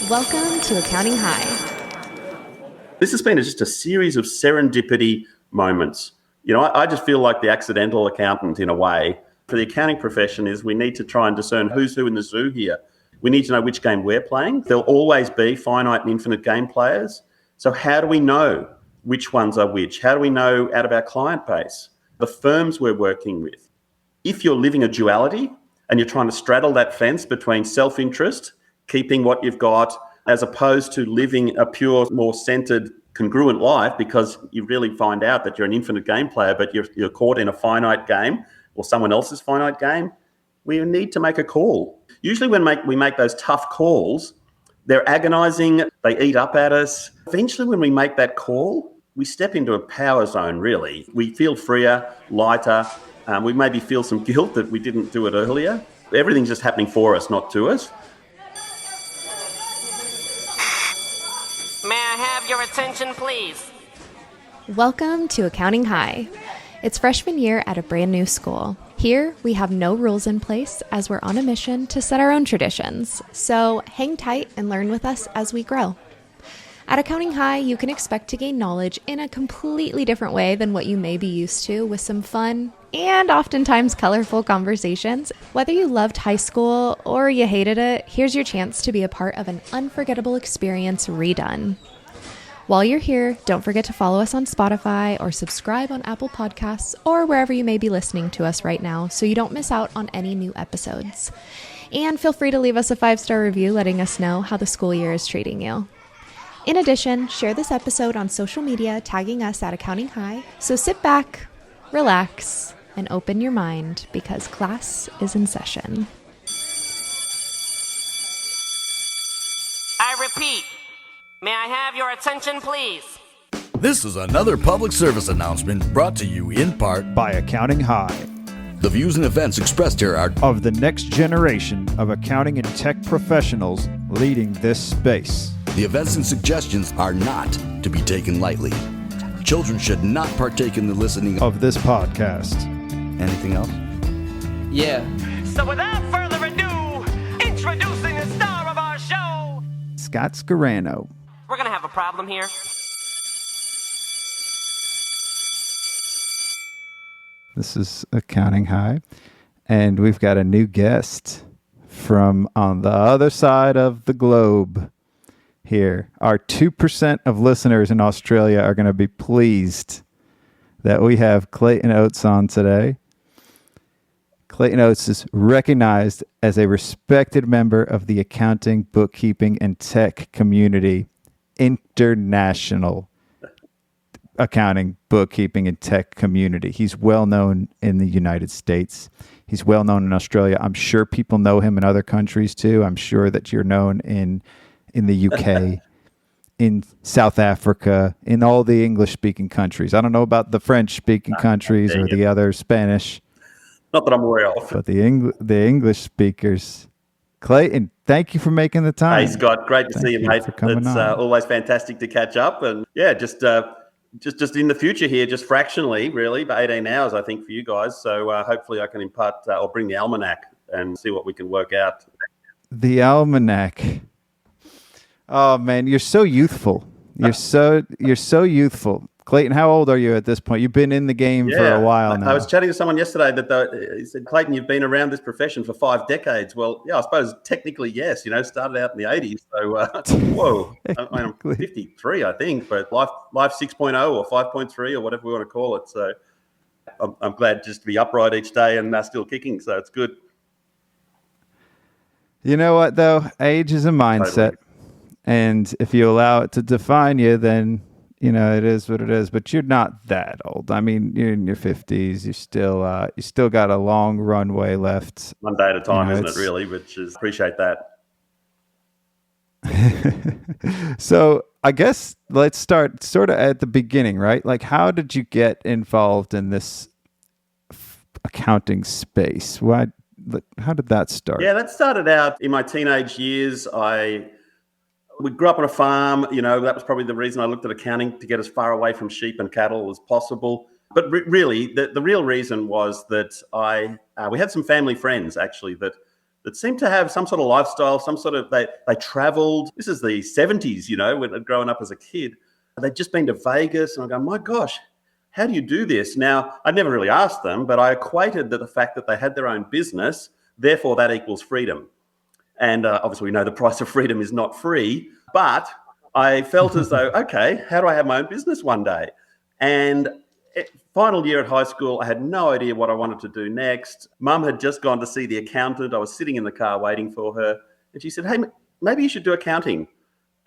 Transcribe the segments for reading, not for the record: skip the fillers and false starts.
Welcome to Accounting High. This has been just a series of serendipity moments. I just feel like the accidental accountant in a way. For the accounting profession is we need to try and discern who's who in the zoo here. We need to know which game we're playing. There'll always be finite and infinite game players. So how do we know which ones are which? How do we know out of our client base, the firms we're working with? If you're living a duality and you're trying to straddle that fence between self-interest, keeping what you've got, as opposed to living a pure, more centered, congruent life, because you really find out that you're an infinite game player, but you're caught in a finite game or someone else's finite game, we need to make a call. Usually when we make those tough calls, they're agonizing, they eat up at us. Eventually when we make that call, we step into a power zone, really. We feel freer, lighter. We maybe feel some guilt that we didn't do it earlier. Everything's just happening for us, not to us. May I have your attention, please? Welcome to Accounting High. It's freshman year at a brand new school. Here, we have no rules in place as we're on a mission to set our own traditions. So hang tight and learn with us as we grow. At Accounting High, you can expect to gain knowledge in a completely different way than what you may be used to, with some fun and oftentimes colorful conversations. Whether you loved high school or you hated it, here's your chance to be a part of an unforgettable experience redone. While you're here, don't forget to follow us on Spotify or subscribe on Apple Podcasts or wherever you may be listening to us right now so you don't miss out on any new episodes. And feel free to leave us a 5-star review letting us know how the school year is treating you. In addition, share this episode on social media, tagging us at Accounting High. So sit back, relax, and open your mind because class is in session. I repeat, may I have your attention, please? This is another public service announcement brought to you in part by Accounting High. The views and events expressed here are of the next generation of accounting and tech professionals leading this space. The events and suggestions are not to be taken lightly. Children should not partake in the listening of this podcast. Anything else? Yeah. So without further ado, introducing the star of our show, Scott Scarano. We're gonna have a problem here. This is Accounting High, and we've got a new guest from on the other side of the globe. Here, our 2% of listeners in Australia are going to be pleased that we have Clayton Oates on today. Clayton Oates is recognized as a respected member of the accounting, bookkeeping, and tech community, international accounting, bookkeeping, and tech community. He's well known in the United States. He's well known in Australia. I'm sure people know him in other countries too. I'm sure that you're known in the UK, in South Africa, in all the English-speaking countries. I don't know about the French-speaking countries or the other Spanish. Not that I'm aware of. But the English speakers. Clayton, thank you for making the time. Hey, Scott, great to see you, mate. It's always fantastic to catch up. And yeah, just in the future here, just fractionally, really, but 18 hours, I think, for you guys. So hopefully I can impart or bring the almanac and see what we can work out. The almanac. Oh man, you're so youthful. You're so youthful. Clayton, how old are you at this point? You've been in the game for a while now. I was chatting to someone yesterday that he said, Clayton, you've been around this profession for 5 decades. Well, yeah, I suppose technically, yes, started out in the 80s. So, whoa, I'm 53, I think, but life 6.0 or 5.3 or whatever we want to call it. So I'm glad just to be upright each day and still kicking. So it's good. You know what, though? Age is a mindset. Totally. And if you allow it to define you, then, it is what it is. But you're not that old. I mean, you're in your 50s. You still got a long runway left. One day at a time, isn't it, really? Which is, appreciate that. So I guess let's start sort of at the beginning, right? Like, how did you get involved in this accounting space? How did that start? Yeah, that started out in my teenage years. We grew up on a farm. That was probably the reason I looked at accounting, to get as far away from sheep and cattle as possible. But really, the real reason was that we had some family friends, actually, that that seemed to have some sort of lifestyle, some sort of, they traveled. This is the 70s, when I'd grown up as a kid. They'd just been to Vegas, and I go, my gosh, how do you do this? Now, I never really asked them, but I equated the fact that they had their own business, therefore that equals freedom. And obviously we know the price of freedom is not free, but I felt as though, okay, how do I have my own business one day? And final year at high school, I had no idea what I wanted to do next. Mum had just gone to see the accountant. I was sitting in the car waiting for her, and she said, hey, maybe you should do accounting.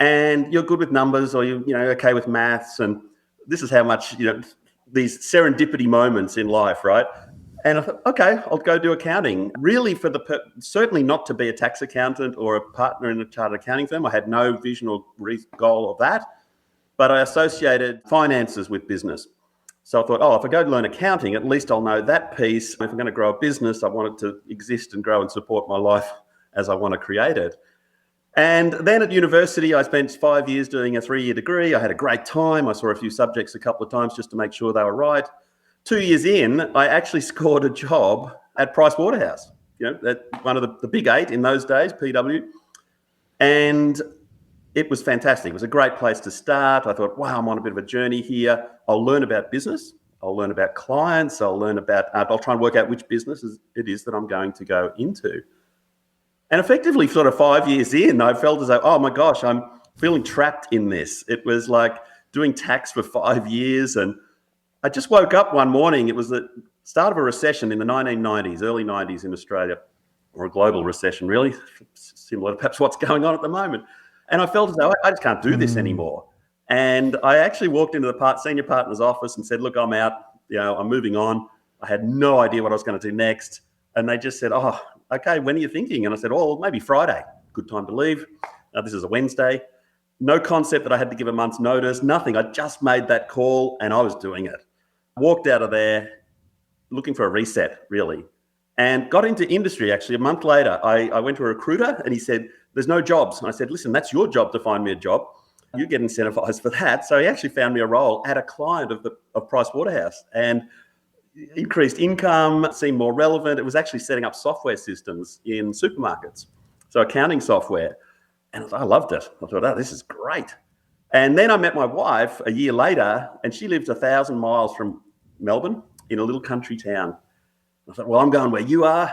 And you're good with numbers, or you're okay with maths. And this is how much, these serendipity moments in life, right? And I thought, okay, I'll go do accounting. Really certainly not to be a tax accountant or a partner in a chartered accounting firm. I had no vision or goal of that, but I associated finances with business. So I thought, if I go to learn accounting, at least I'll know that piece. If I'm going to grow a business, I want it to exist and grow and support my life as I want to create it. And then at university, I spent 5 years doing a 3-year degree. I had a great time. I saw a few subjects a couple of times just to make sure they were right. 2 years in, I actually scored a job at Price Waterhouse, at one of the big 8 in those days, PW. And it was fantastic. It was a great place to start. I thought, wow, I'm on a bit of a journey here. I'll learn about business. I'll learn about clients. I'll try and work out which businesses it is that I'm going to go into. And effectively, sort of 5 years in, I felt as though, oh my gosh, I'm feeling trapped in this. It was like doing tax for 5 years. And I just woke up one morning. It was the start of a recession in the 1990s, early 90s in Australia, or a global recession, really, similar to perhaps what's going on at the moment. And I felt as though I just can't do this anymore. And I actually walked into the senior partner's office and said, look, I'm out, I'm moving on. I had no idea what I was going to do next. And they just said, oh, okay, when are you thinking? And I said, well, maybe Friday. Good time to leave. This is a Wednesday. No concept that I had to give a month's notice, nothing. I just made that call and I was doing it. Walked out of there looking for a reset, really, and got into industry. Actually, a month later, I went to a recruiter and he said, there's no jobs. And I said, listen, that's your job to find me a job. You get incentivized for that. So he actually found me a role at a client of Price Waterhouse, and increased income, seemed more relevant. It was actually setting up software systems in supermarkets, so accounting software. And I loved it. I thought, this is great. And then I met my wife a year later, and she lived 1,000 miles from Melbourne in a little country town. I thought, well, I'm going where you are.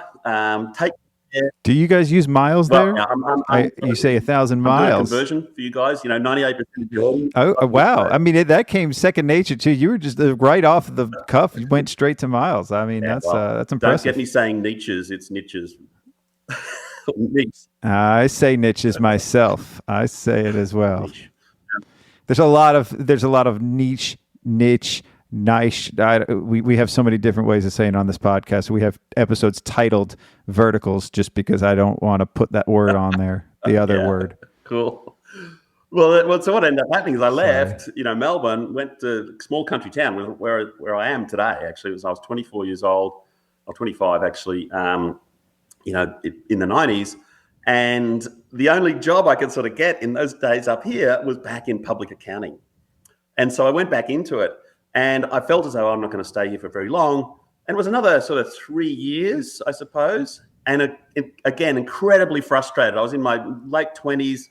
Take care. Do you guys use miles there? I'm you say 1,000 miles. I'm doing conversion for you guys. 98% of Jordan. Oh, wow. I mean, that came second nature too. You were just right off the cuff. You went straight to miles. I mean, that's impressive. Don't get me saying niches. It's niches. I say niches myself. I say it as well. There's a lot of niche, niche. We have so many different ways of saying on this podcast. We have episodes titled verticals just because I don't want to put that word on there, the other word. Cool. Well, so what ended up happening is I left, Melbourne, went to a small country town where I am today. Actually, I was 24 years old, or 25 actually, in the 90s. And the only job I could sort of get in those days up here was back in public accounting. And so I went back into it. And I felt as though I'm not going to stay here for very long. And it was another sort of 3 years, I suppose. And again, incredibly frustrated. I was in my late 20s.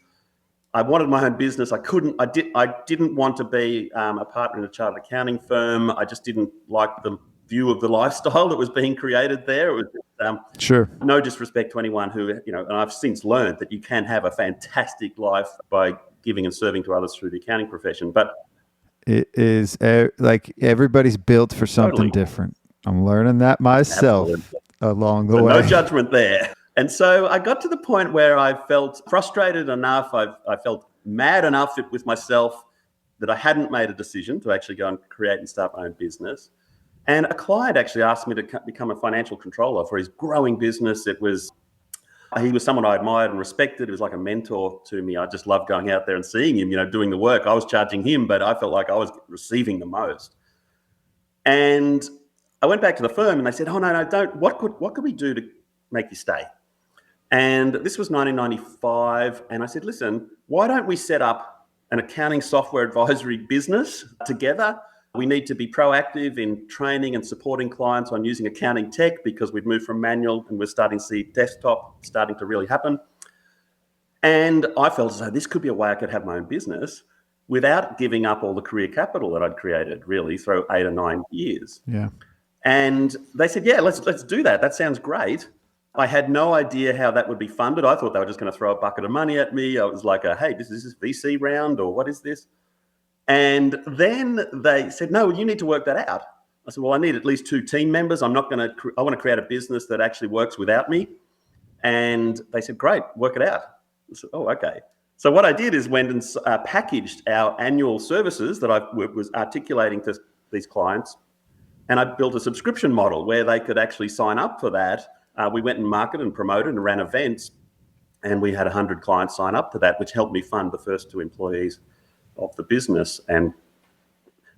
I wanted my own business. I didn't want to be a partner in a chartered accounting firm. I just didn't like the view of the lifestyle that was being created there. It was sure. No disrespect to anyone who, and I've since learned that you can have a fantastic life by giving and serving to others through the accounting profession. But it is like everybody's built for something different. I'm learning that myself along the way. No judgment there. And so I got to the point where I felt frustrated enough. I felt mad enough with myself that I hadn't made a decision to actually go and create and start my own business. And a client actually asked me to become a financial controller for his growing business. He was someone I admired and respected. He was like a mentor to me. I just loved going out there and seeing him, doing the work. I was charging him, but I felt like I was receiving the most. And I went back to the firm and they said, oh, no, don't. What could we do to make you stay? And this was 1995. And I said, listen, why don't we set up an accounting software advisory business together? We need to be proactive in training and supporting clients on using accounting tech because we've moved from manual and we're starting to see desktop starting to really happen. And I felt as though this could be a way I could have my own business without giving up all the career capital that I'd created really through 8 or 9 years. Yeah. And they said, yeah, let's do that. That sounds great. I had no idea how that would be funded. I thought they were just going to throw a bucket of money at me. I was like, hey, is this VC round or what is this? And then they said, no, you need to work that out. I said, well, I need at least 2 team members. I want to create a business that actually works without me. And they said, great, work it out. I said, oh, okay. So what I did is went and packaged our annual services that I was articulating to these clients. And I built a subscription model where they could actually sign up for that. We went and marketed and promoted and ran events. And we had 100 clients sign up to that, which helped me fund the first 2 employees of the business. And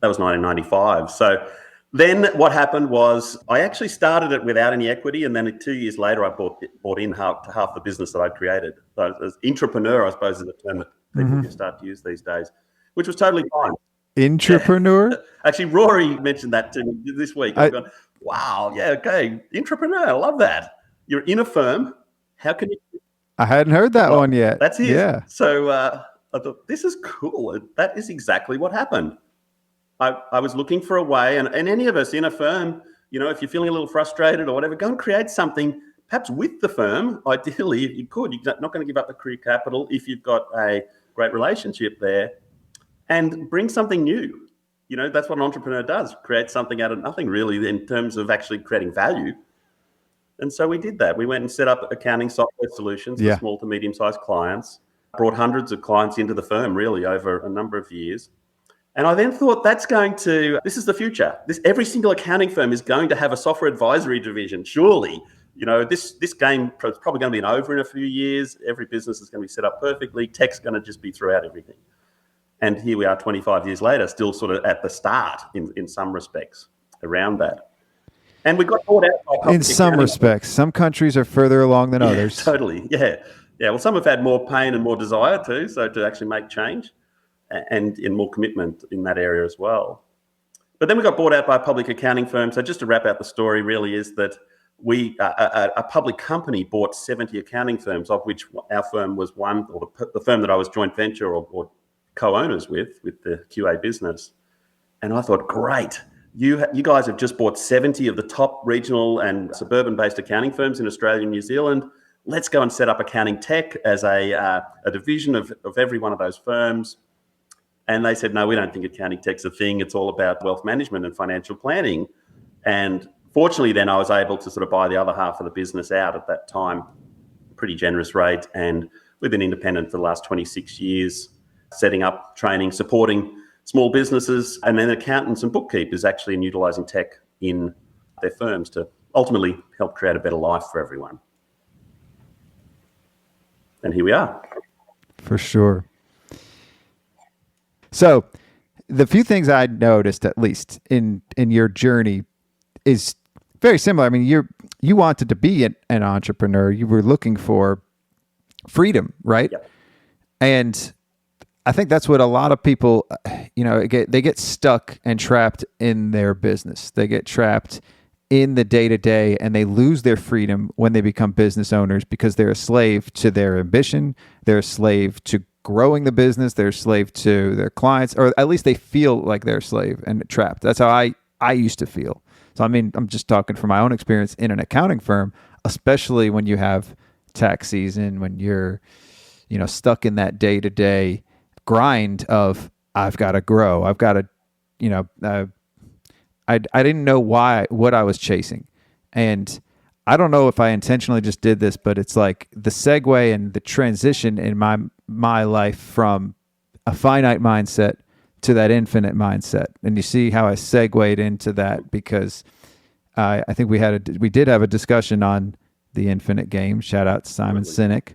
that was 1995. So then what happened was I actually started it without any equity. And then 2 years later, I bought in half the business that I'd created. So as intra-preneur, I suppose, is a term that people can start to use these days, which was totally fine. Intrapreneur? Actually, Rory mentioned that to me this week. I've gone, wow, yeah, okay, intrapreneur, I love that. You're in a firm. How can you? I hadn't heard that one yet. That's it. Yeah. So I thought, this is cool. That is exactly what happened. I was looking for a way, and any of us in a firm, if you're feeling a little frustrated or whatever, go and create something, perhaps with the firm. Ideally, if you could, you're not going to give up the career capital if you've got a great relationship there, and bring something new. That's what an entrepreneur does, create something out of nothing really in terms of actually creating value. And so we did that. We went and set up accounting software solutions for small to medium-sized clients, brought hundreds of clients into the firm really over a number of years. And I then thought this is the future. Every single accounting firm is going to have a software advisory division, surely. This game is probably going to be over in a few years. Every business is going to be set up perfectly. Tech's going to just be throughout everything. And here we are 25 years later, still sort of at the start in some respects around that. And we got bought out by in some respects. Some countries are further along than others. Totally, yeah. Well, some have had more pain and more desire too, so to actually make change and in more commitment in that area as well. But then we got bought out by a public accounting firm. So just to wrap out the story really is that a public company bought 70 accounting firms, of which our firm was one, or the firm that I was joint venture or co-owners with the QA business. And I thought, great, you guys have just bought 70 of the top regional and suburban-based accounting firms in Australia and New Zealand. Let's go and set up accounting tech as a division of every one of those firms. And they said, no, we don't think accounting tech's a thing. It's all about wealth management and financial planning. And fortunately, then I was able to sort of buy the other half of the business out at that time, pretty generous rate. And we've been independent for the last 26 years, setting up, training, supporting small businesses, and then accountants and bookkeepers actually in utilising tech in their firms to ultimately help create a better life for everyone. And here we are. For sure. So the few things I noticed, at least in your journey, is very similar. I mean, you wanted to be an entrepreneur. You were looking for freedom, right? Yep. And I think that's what a lot of people, they get stuck and trapped in their business. They get trapped in the day-to-day and they lose their freedom when they become business owners because they're a slave to their ambition. They're a slave to growing the business. They're a slave to their clients, or at least they feel like they're a slave and trapped. That's how I used to feel. So, I mean, I'm just talking from my own experience in an accounting firm, especially when you have tax season, when you're, stuck in that day-to-day grind of I've got to grow. I've got to, I didn't know what I was chasing. And I don't know if I intentionally just did this, but it's like the segue and the transition in my life from a finite mindset to that infinite mindset. And you see how I segued into that because I think we did have a discussion on the infinite game. Shout out to Simon Sinek.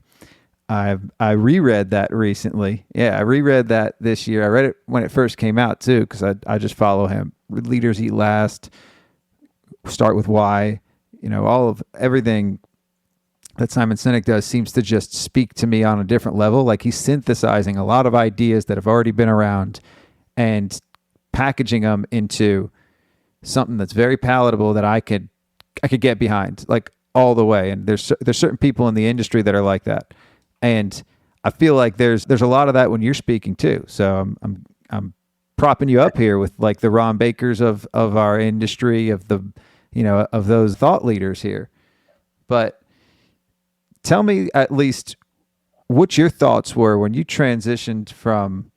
I reread that recently. Yeah, I reread that this year. I read it when it first came out too, because I just follow him. Leaders Eat Last, Start with Why. All of everything that Simon Sinek does seems to just speak to me on a different level. Like he's synthesizing a lot of ideas that have already been around and packaging them into something that's very palatable that I could get behind, like all the way. And there's certain people in the industry that are like that, and I feel like there's a lot of that when you're speaking too. So I'm propping you up here with like the Ron Bakers of our industry, of the, of those thought leaders here. But tell me at least what your thoughts were when you transitioned from,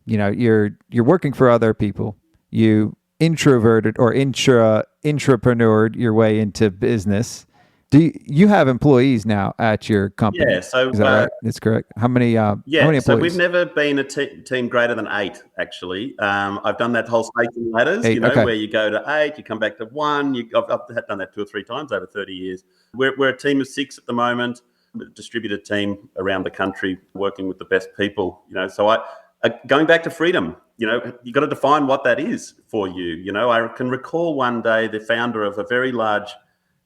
you're working for other people, you introverted or intrapreneured your way into business. Do you have employees now at your company? Yeah, so is that right? That's correct. How many? How many employees? So we've never been a team greater than 8. Actually, I've done that whole snakes and ladders. 8, where you go to 8, you come back to 1. I've done that 2 or 3 times over 30 years. We're a team of 6 at the moment, a distributed team around the country, working with the best people. So going back to freedom. You got to define what that is for you. I can recall one day the founder of a very large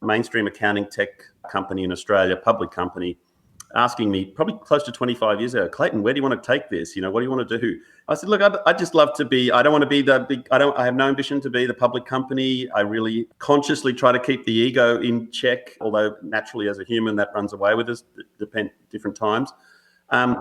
mainstream accounting tech company in Australia, public company, asking me probably close to 25 years ago, Clayton, where do you want to take this? What do you want to do? I said, look, I just love to be, I don't want to be the big, I have no ambition to be the public company. I really consciously try to keep the ego in check, although naturally as a human that runs away with us different times. I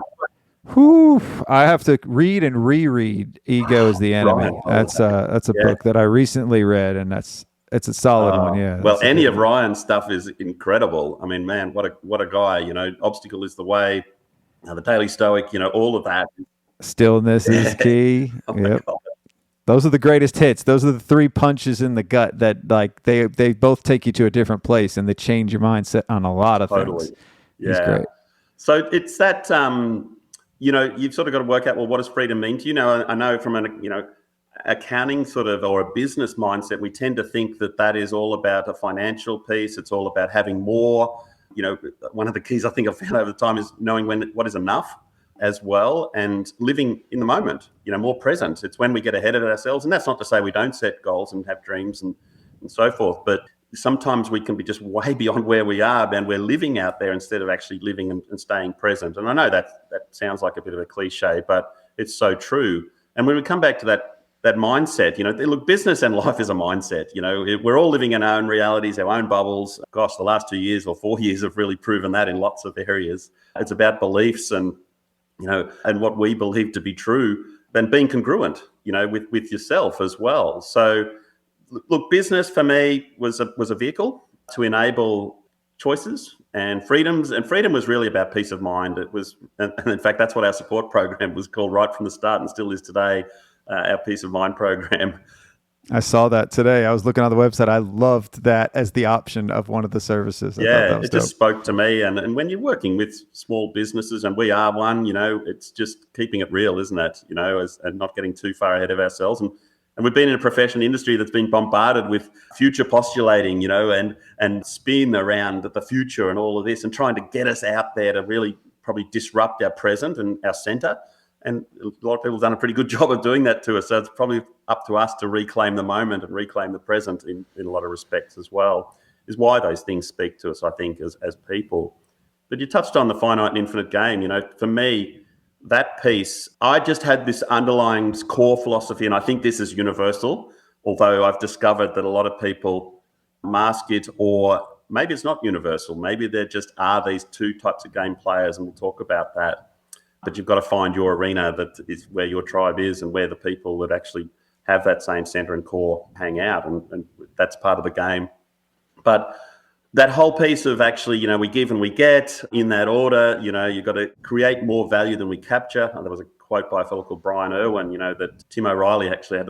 have to read and reread Ego is the Enemy. Right. That's a book that I recently read, and it's a solid one. Yeah. Well, any of Ryan's stuff is incredible. I mean, man, what a guy, Obstacle is the Way, the Daily Stoic, all of that. Stillness is key. Yep. Those are the greatest hits. Those are the 3 punches in the gut that like they both take you to a different place and they change your mindset on a lot of things. Yeah. He's great. So it's that, you've sort of got to work out, well, what does freedom mean to you? I know from an, accounting sort of or a business mindset, we tend to think that is all about a financial piece. It's all about having more. One of the keys I think I've found over the time is knowing what is enough as well, and living in the moment, more present. It's when we get ahead of ourselves. And that's not to say we don't set goals and have dreams and so forth, but sometimes we can be just way beyond where we are and we're living out there instead of actually living and staying present. And I know that sounds like a bit of a cliche, but it's so true. And when we come back to that mindset, look, business and life is a mindset. We're all living in our own realities, our own bubbles. Gosh, the last 2 years or 4 years have really proven that in lots of areas. It's about beliefs and what we believe to be true, and being congruent, with yourself as well. So, look, business for me was a vehicle to enable choices and freedoms, and freedom was really about peace of mind. It was, and in fact, that's what our support program was called right from the start, and still is today. Our Peace of Mind program. I saw that today. I was looking on the website. I loved that as the option of one of the services. It just spoke to me. And when you're working with small businesses, and we are one, it's just keeping it real, isn't it? And not getting too far ahead of ourselves. And we've been in a profession industry that's been bombarded with future postulating, and spin around the future and all of this, and trying to get us out there to really probably disrupt our present and our center. And a lot of people have done a pretty good job of doing that to us. So it's probably up to us to reclaim the moment and reclaim the present in a lot of respects as well, is why those things speak to us, I think, as people. But you touched on the finite and infinite game. For me, that piece, I just had this underlying core philosophy, and I think this is universal, although I've discovered that a lot of people mask it, or maybe it's not universal. Maybe there just are these 2 types of game players, and we'll talk about that. But you've got to find your arena that is where your tribe is and where the people that actually have that same center and core hang out. And that's part of the game. But that whole piece of actually, we give and we get in that order, you've got to create more value than we capture. There was a quote by a fellow called Brian Irwin, that Tim O'Reilly actually had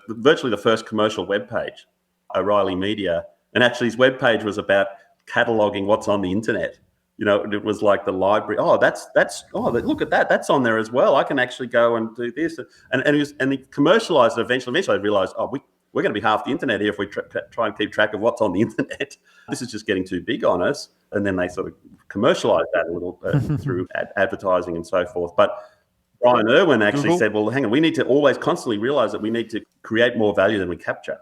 virtually the first commercial webpage, O'Reilly Media. And actually his webpage was about cataloging what's on the internet. It was like the library. Oh, look at that. That's on there as well. I can actually go and do this. And he commercialized it eventually. Eventually I realized, we're going to be half the internet here if we try and keep track of what's on the internet. This is just getting too big on us. And then they sort of commercialized that a little through advertising and so forth. But Brian Irwin actually said, well, hang on, we need to always constantly realize that we need to create more value than we capture.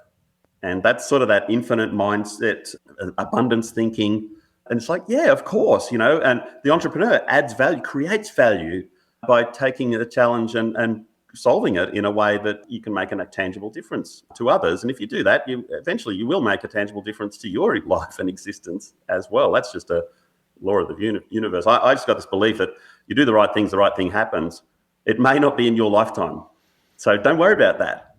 And that's sort of that infinite mindset, abundance thinking. And it's like, yeah, of course, and the entrepreneur adds value, creates value by taking the challenge and solving it in a way that you can make a tangible difference to others. And if you do that, you will make a tangible difference to your life and existence as well. That's just a law of the universe. I just got this belief that you do the right things, the right thing happens. It may not be in your lifetime. So don't worry about that.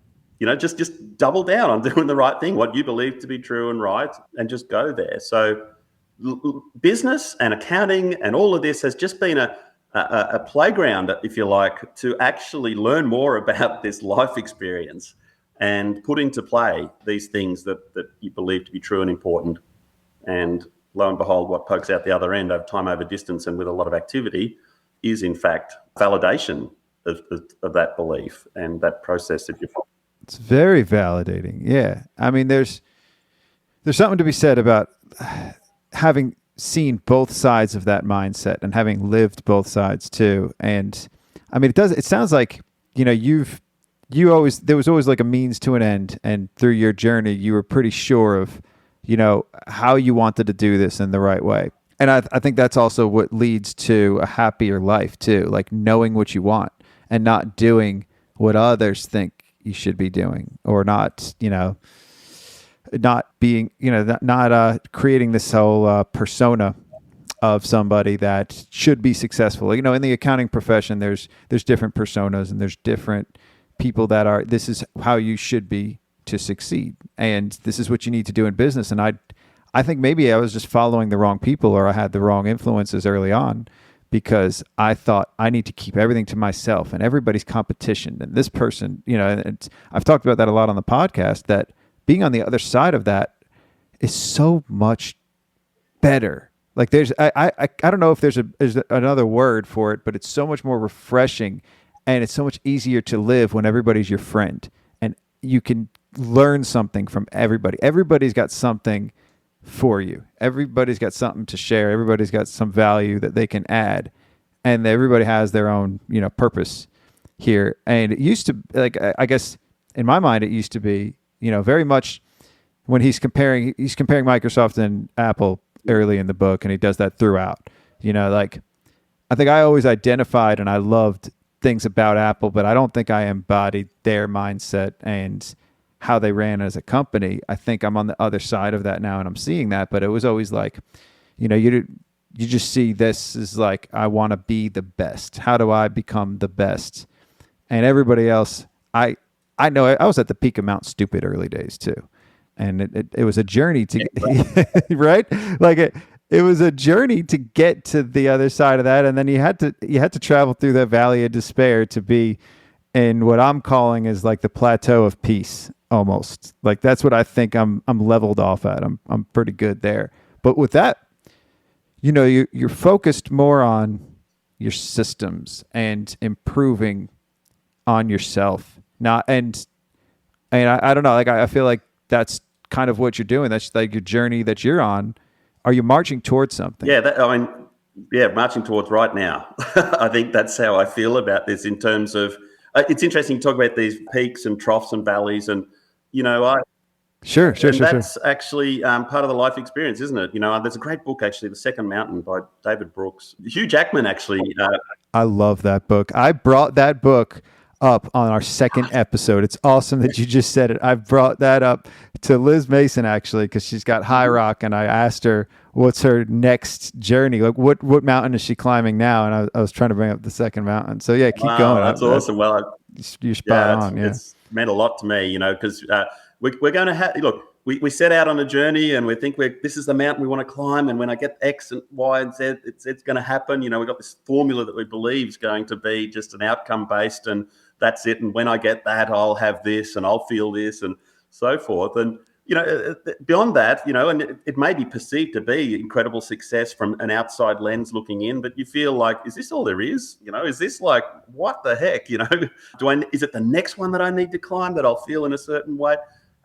Just double down on doing the right thing, what you believe to be true and right, and just go there. So business and accounting and all of this has just been a playground, if you like, to actually learn more about this life experience and put into play these things that you believe to be true and important. And lo and behold, what pokes out the other end over time, over distance, and with a lot of activity is, in fact, validation of that belief and that process that you follow. It's very validating. Yeah. I mean, there's something to be said about having seen both sides of that mindset and having lived both sides too. And I mean, it sounds like, there was always like a means to an end, and through your journey, you were pretty sure of, how you wanted to do this in the right way. And I think that's also what leads to a happier life too, like knowing what you want and not doing what others think you should be doing, or not, not being, not creating this whole persona of somebody that should be successful. In the accounting profession, there's different personas, and there's different people that are, this is how you should be to succeed, and this is what you need to do in business. And I think maybe I was just following the wrong people, or I had the wrong influences early on, because I thought I need to keep everything to myself, and everybody's competition, and this person, and I've talked about that a lot on the podcast, that being on the other side of that is so much better. Like I don't know if there's another word for it, but it's so much more refreshing, and it's so much easier to live when everybody's your friend, and you can learn something from everybody. Everybody's got something for you. Everybody's got something to share. Everybody's got some value that they can add, and everybody has their own, purpose here. And it used to, like, I guess in my mind, it used to be, very much when he's comparing Microsoft and Apple early in the book, and he does that throughout, like, I think I always identified and I loved things about Apple, but I don't think I embodied their mindset and how they ran as a company. I think I'm on the other side of that now, and I'm seeing that, but it was always like, you just see this as like, I want to be the best. How do I become the best? And everybody else, I know I was at the peak of Mount Stupid early days too. And it was a journey to right? Like it was a journey to get to the other side of that. And then you had to travel through that valley of despair to be in what I'm calling is like the plateau of peace. Almost like that's what I think I'm leveled off at. I'm pretty good there. But with that, you're focused more on your systems and improving on yourself. And I don't know, like I feel like that's kind of what you're doing. That's like your journey that you're on. Are you marching towards something? Yeah, marching towards right now. I think that's how I feel about this in terms of, it's interesting to talk about these peaks and troughs and valleys, and Sure. That's actually part of the life experience, isn't it? There's a great book, actually, The Second Mountain by David Brooks. Hugh Jackman, actually. I love that book. I brought that book up on our second episode. It's awesome that you just said it. I brought that up to Liz Mason, actually, because she's got High Rock, and I asked her what's her next journey. Like, what mountain is she climbing now? And I was trying to bring up The Second Mountain. So, yeah, keep going. That's awesome. Well, you're spot on. Yeah. It's meant a lot to me, because we're going to have, look, we set out on a journey, and we think this is the mountain we want to climb, and when I get X and Y and Z, it's going to happen. We've got this formula that we believe is going to be just an outcome based, and that's it. And when I get that, I'll have this, and I'll feel this, and so forth. And beyond that, and it may be perceived to be incredible success from an outside lens looking in, but you feel like, is this all there is? Is this like, what the heck? Is it the next one that I need to climb that I'll feel in a certain way?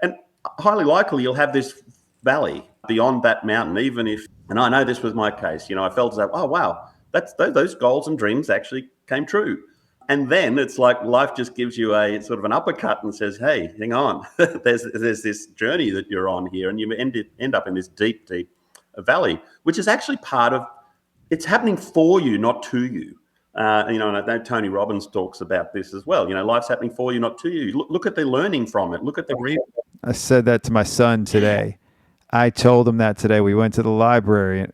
And highly likely you'll have this valley beyond that mountain, even if, and I know this was my case, I felt as though, oh, wow, those goals and dreams actually came true. And then it's like life just gives you a sort of an uppercut and says, hey, hang on, there's this journey that you're on here, and you end up in this deep, deep valley, which is actually part of, it's happening for you, not to you. And I know Tony Robbins talks about this as well. Life's happening for you, not to you. Look at the learning from it. Look at the I said that to my son today. I told him that today. We went to the library.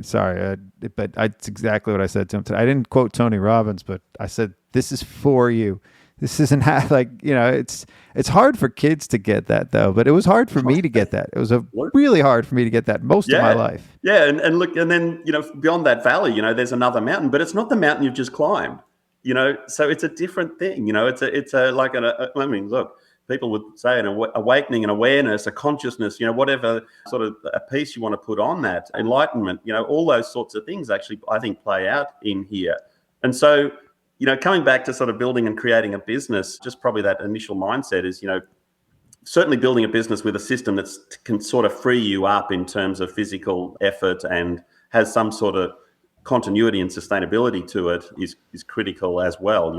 But it's exactly what I said to him today. I didn't quote Tony Robbins, but I said, this is for you. This isn't it's hard for kids to get that though, but it was hard for me to get that. It was really hard for me to get that most of my life. Yeah. And look, and then, beyond that valley, there's another mountain, but it's not the mountain you've just climbed, so it's a different thing. Look, people would say an awakening, an awareness, a consciousness, whatever sort of a piece you want to put on that, enlightenment, all those sorts of things actually, I think, play out in here. And so, coming back to sort of building and creating a business, just probably that initial mindset is, certainly building a business with a system that can sort of free you up in terms of physical effort and has some sort of continuity and sustainability to it is critical as well.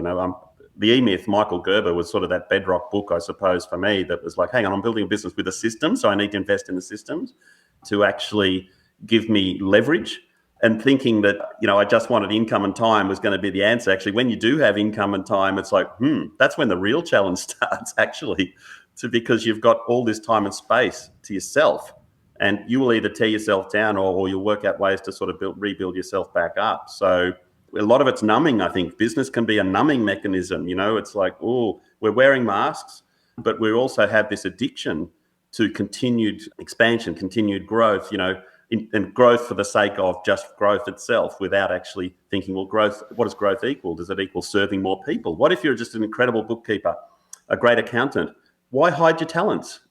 The E-Myth, Michael Gerber, was sort of that bedrock book, I suppose, for me, that was like, hang on, I'm building a business with a system, so I need to invest in the systems to actually give me leverage. And thinking that, I just wanted income and time was going to be the answer. Actually, when you do have income and time, it's like, that's when the real challenge starts, actually, because you've got all this time and space to yourself. And you will either tear yourself down or you'll work out ways to sort of rebuild yourself back up. So a lot of it's numbing, I think. Business can be a numbing mechanism. It's like, we're wearing masks, but we also have this addiction to continued expansion, continued growth, and growth for the sake of just growth itself without actually thinking, well, growth, what does growth equal? Does it equal serving more people? What if you're just an incredible bookkeeper, a great accountant? Why hide your talents?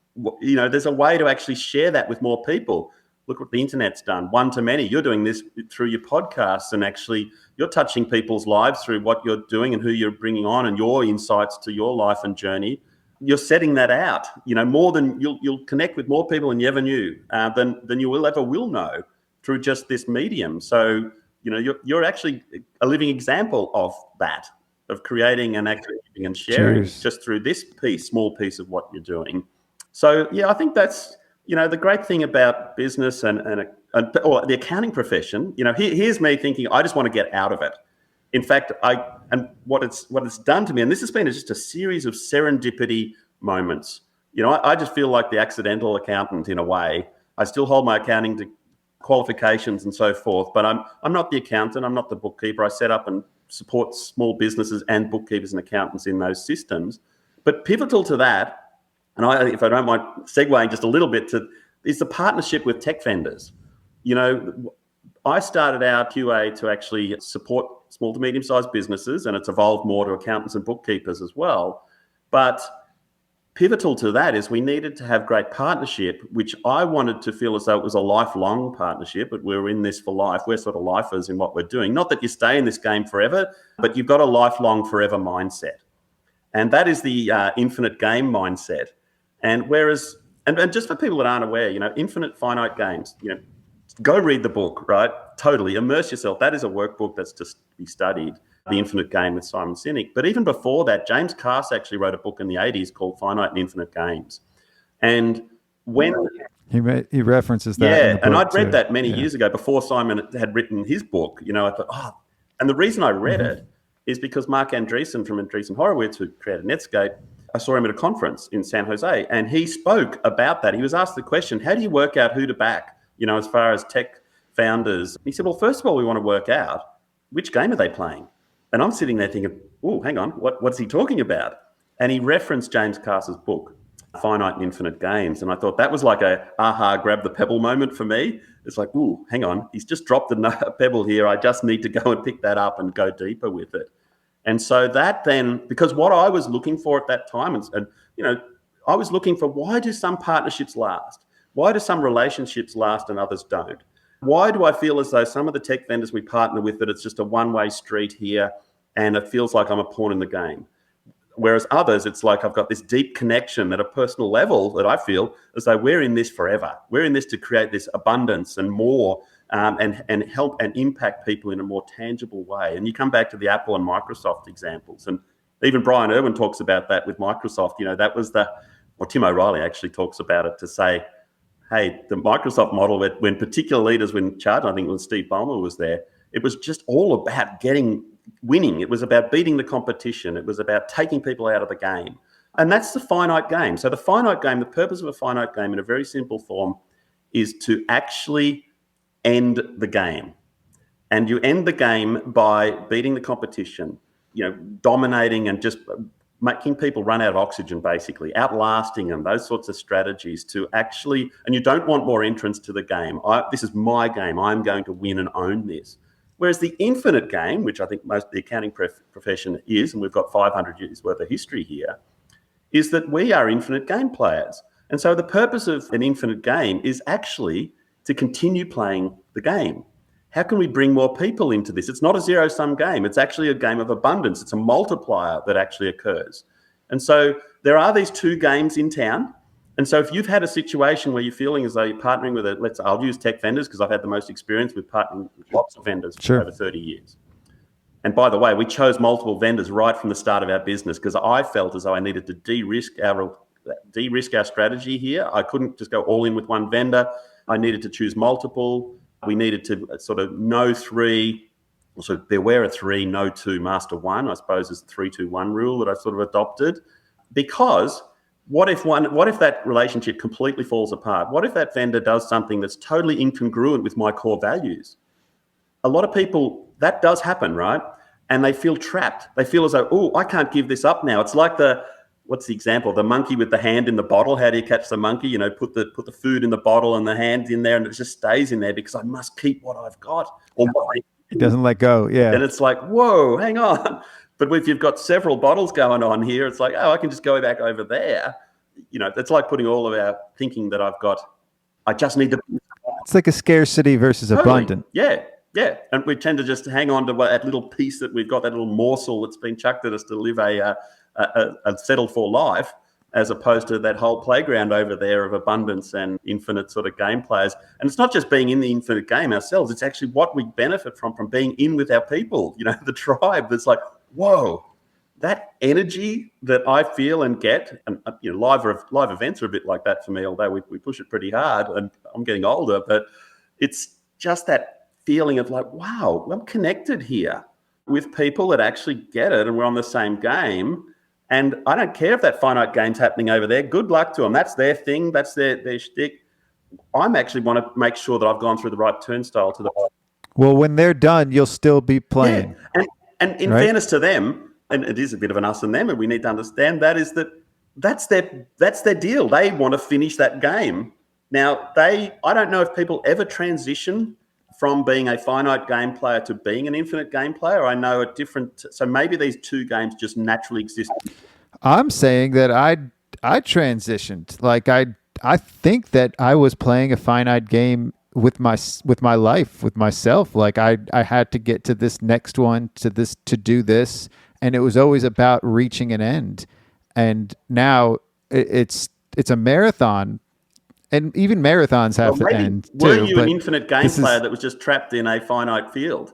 There's a way to actually share that with more people. Look what the internet's done, one to many. You're doing this through your podcasts, and actually you're touching people's lives through what you're doing and who you're bringing on and your insights to your life and journey. You're setting that out, more than you'll connect with more people than you ever knew, than you will ever know through just this medium. So, you're actually a living example of that, of creating and actually giving and sharing just through this small piece of what you're doing. So, yeah, I think that's, the great thing about business or the accounting profession. Here's me thinking, I just want to get out of it. In fact, what it's done to me, and this has been just a series of serendipity moments. I just feel like the accidental accountant in a way. I still hold my accounting qualifications and so forth, but I'm not the accountant. I'm not the bookkeeper. I set up and support small businesses and bookkeepers and accountants in those systems. But pivotal to that, and if I don't mind segueing just a little bit is the partnership with tech vendors. I started out QA to actually support small to medium-sized businesses, and it's evolved more to accountants and bookkeepers as well. But pivotal to that is we needed to have great partnership, which I wanted to feel as though it was a lifelong partnership, but we're in this for life. We're sort of lifers in what we're doing. Not that you stay in this game forever, but you've got a lifelong forever mindset. And that is the infinite game mindset. And whereas, and just for people that aren't aware, infinite finite games, go read the book, right? Totally immerse yourself. That is a workbook that's to be studied, The Infinite Game with Simon Sinek. But even before that, James Cass actually wrote a book in the 80s called Finite and Infinite Games. And when he references that. Yeah, and I'd read that many years ago before Simon had written his book. I thought, and the reason I read it is because Mark Andreessen from Andreessen Horowitz, who created Netscape, I saw him at a conference in San Jose, and he spoke about that. He was asked the question, how do you work out who to back, as far as tech founders? He said, well, first of all, we want to work out which game are they playing? And I'm sitting there thinking, oh, hang on, what's he talking about? And he referenced James Cass's book, Finite and Infinite Games. And I thought that was like a aha, grab the pebble moment for me. It's like, ooh, hang on, he's just dropped a pebble here. I just need to go and pick that up and go deeper with it. And so that then, because what I was looking for at that time, and I was looking for, why do some partnerships last? Why do some relationships last and others don't? Why do I feel as though some of the tech vendors we partner with, that it's just a one-way street here and it feels like I'm a pawn in the game? Whereas others, it's like I've got this deep connection at a personal level that I feel as though we're in this forever. We're in this to create this abundance and more, and help and impact people in a more tangible way. And you come back to the Apple and Microsoft examples, and even Brian Irwin talks about that with Microsoft. That was Tim O'Reilly actually talks about it to say, hey, the Microsoft model, when particular leaders were in charge, I think when Steve Ballmer was there, it was just all about getting winning. It was about beating the competition. It was about taking people out of the game. And that's the finite game. So the finite game, the purpose of a finite game in a very simple form is to actually end the game. And you end the game by beating the competition, dominating and just making people run out of oxygen, basically, outlasting them, those sorts of strategies to actually, and you don't want more entrants to the game. This is my game. I'm going to win and own this. Whereas the infinite game, which I think most of the accounting profession is, and we've got 500 years worth of history here, is that we are infinite game players. And so the purpose of an infinite game is actually to continue playing the game. How can we bring more people into this? It's not a zero-sum game. It's actually a game of abundance. It's a multiplier that actually occurs. And so there are these two games in town. And so if you've had a situation where you're feeling as though you're partnering with I'll use tech vendors because I've had the most experience with partnering with lots of vendors for over 30 years. And by the way, we chose multiple vendors right from the start of our business because I felt as though I needed to de-risk our strategy here. I couldn't just go all in with one vendor. I needed to choose multiple. We needed to sort of know three, so beware of three, know two, master one, I suppose is the 3-2-1 rule that I sort of adopted. Because what if that relationship completely falls apart? What if that vendor does something that's totally incongruent with my core values? A lot of people, that does happen, right? And they feel trapped. They feel as though, I can't give this up now. It's like what's the example? The monkey with the hand in the bottle. How do you catch the monkey? Put the food in the bottle and the hand in there and it just stays in there because I must keep what I've got. It doesn't let go, yeah. And it's like, whoa, hang on. But if you've got several bottles going on here, it's like, I can just go back over there. It's like putting all of our thinking that I just need to. It's like a scarcity versus abundant. Yeah. And we tend to just hang on to that little piece that we've got, that little morsel that's been chucked at us to live a settled for life, as opposed to that whole playground over there of abundance and infinite sort of game players. And it's not just being in the infinite game ourselves, it's actually what we benefit from being in with our people, the tribe that's like, whoa, that energy that I feel and get, and live events are a bit like that for me, although we push it pretty hard and I'm getting older, but it's just that feeling of like, wow, I'm connected here with people that actually get it and we're on the same game. And I don't care if that finite game's happening over there. Good luck to them. That's their thing. That's their shtick. I'm actually want to make sure that I've gone through the right turnstile to the right. Well, when they're done, you'll still be playing. Yeah. And in fairness to them, and it is a bit of an us and them, and we need to understand that's their deal. They want to finish that game. Now, I don't know if people ever transition from being a finite game player to being an infinite game player. I know so maybe these two games just naturally exist. I'm saying that I transitioned. Like I think that I was playing a finite game with my life, with myself. Like I had to get to this next one, to do this, and it was always about reaching an end. And now it's a marathon. And even marathons have to end too. Were you an infinite game player that was just trapped in a finite field?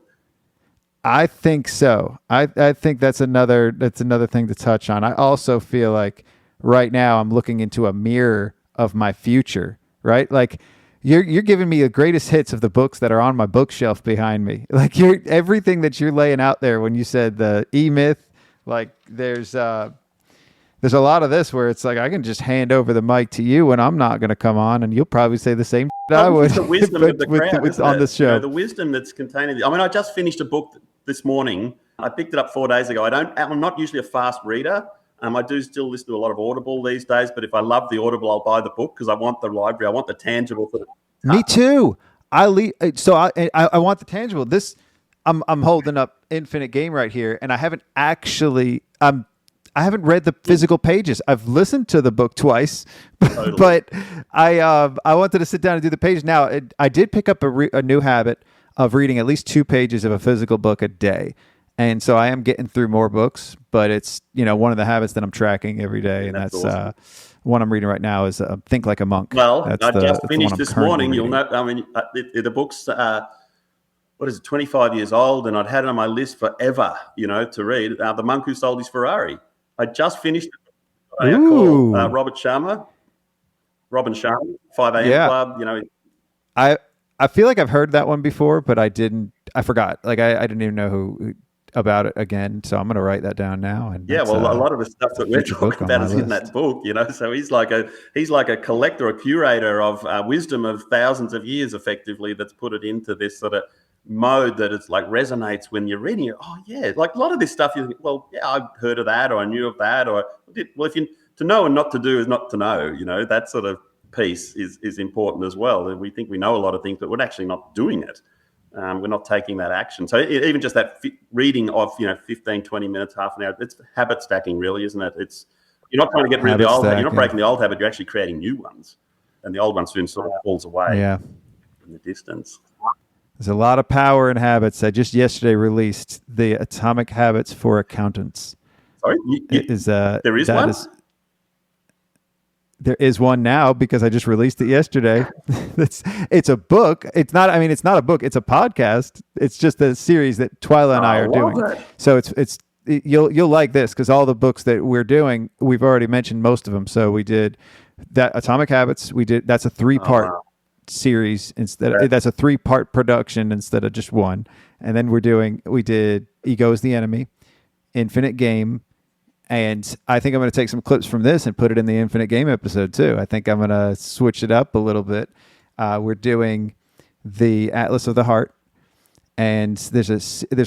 I think so. I think that's another thing to touch on. I also feel like right now I'm looking into a mirror of my future, right? Like you're giving me the greatest hits of the books that are on my bookshelf behind me. Like everything that you're laying out there when you said the E-Myth, like there's a lot of this where it's like I can just hand over the mic to you and I'm not going to come on and you'll probably say the same I would. The wisdom of the crowd on this show. The wisdom that's contained in it. I mean, I just finished a book this morning. I picked it up 4 days ago. I'm not usually a fast reader. I do still listen to a lot of Audible these days, but if I love the Audible, I'll buy the book because I want the library. I want the tangible for the Me too. I want the tangible. I'm holding up Infinite Game right here, and I haven't actually I haven't read the physical pages. I've listened to the book twice, totally. But I wanted to sit down and do the page. Now, I did pick up a new habit of reading at least 2 pages of a physical book a day. And so I am getting through more books, but it's, one of the habits that I'm tracking every day. And that's awesome. One I'm reading right now is Think Like a Monk. Well, I just finished this morning. You'll know, the book's, 25 years old, and I'd had it on my list forever, to read. The Monk Who Sold His Ferrari. I just finished it called Robin Sharma, 5 a.m. Club, I feel like I've heard that one before, but I forgot. Like I didn't even know who about it again. So I'm going to write that down now. And Yeah, well, a lot of the stuff that we're future book talking on about my is in list. that book, So he's like a collector, a curator of wisdom of thousands of years, effectively, that's put it into this sort of mode that it's like resonates when you're reading it. Oh yeah, like a lot of this stuff. You think, well, yeah, I've heard of that, or I knew of that, or well, if you to know and not to do is not to know. That sort of piece is important as well. And we think we know a lot of things, but we're actually not doing it. We're not taking that action. So even just that reading of 15, 20 minutes, half an hour, it's habit stacking, really, isn't it? You're not trying to get rid of the old habit. You're not breaking the old habit. You're actually creating new ones, and the old one soon sort of falls away in the distance. There's a lot of power in habits. I just yesterday released the Atomic Habits for Accountants. Sorry, there is one. There is one now because I just released it yesterday. It's a book. It's not a book. It's a podcast. It's just a series that Twyla and I are doing. That. So you'll like this because all the books that we're doing, we've already mentioned most of them. So we did that Atomic Habits. That's a 3-part series instead. That's a 3-part production instead of just one. And then we did Ego is the Enemy, Infinite Game. And I think I'm going to take some clips from this and put it in the Infinite Game episode too. I think I'm going to switch it up a little bit. We're doing the Atlas of the Heart, and there's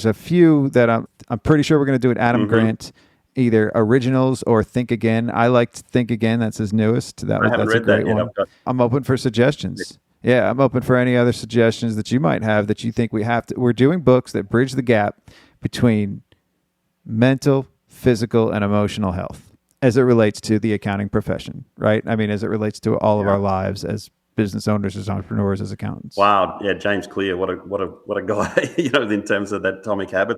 a few that I'm pretty sure we're going to do an Adam Grant, either originals or Think Again. I liked Think Again. That's his newest. That's a great one. I'm open for suggestions. Yeah, I'm open for any other suggestions that you might have that you think we're doing books that bridge the gap between mental, physical, and emotional health as it relates to the accounting profession, right? I mean, as it relates to all of our lives as business owners, as entrepreneurs, as accountants. Wow. Yeah. James Clear. What a guy, in terms of that Atomic Habit.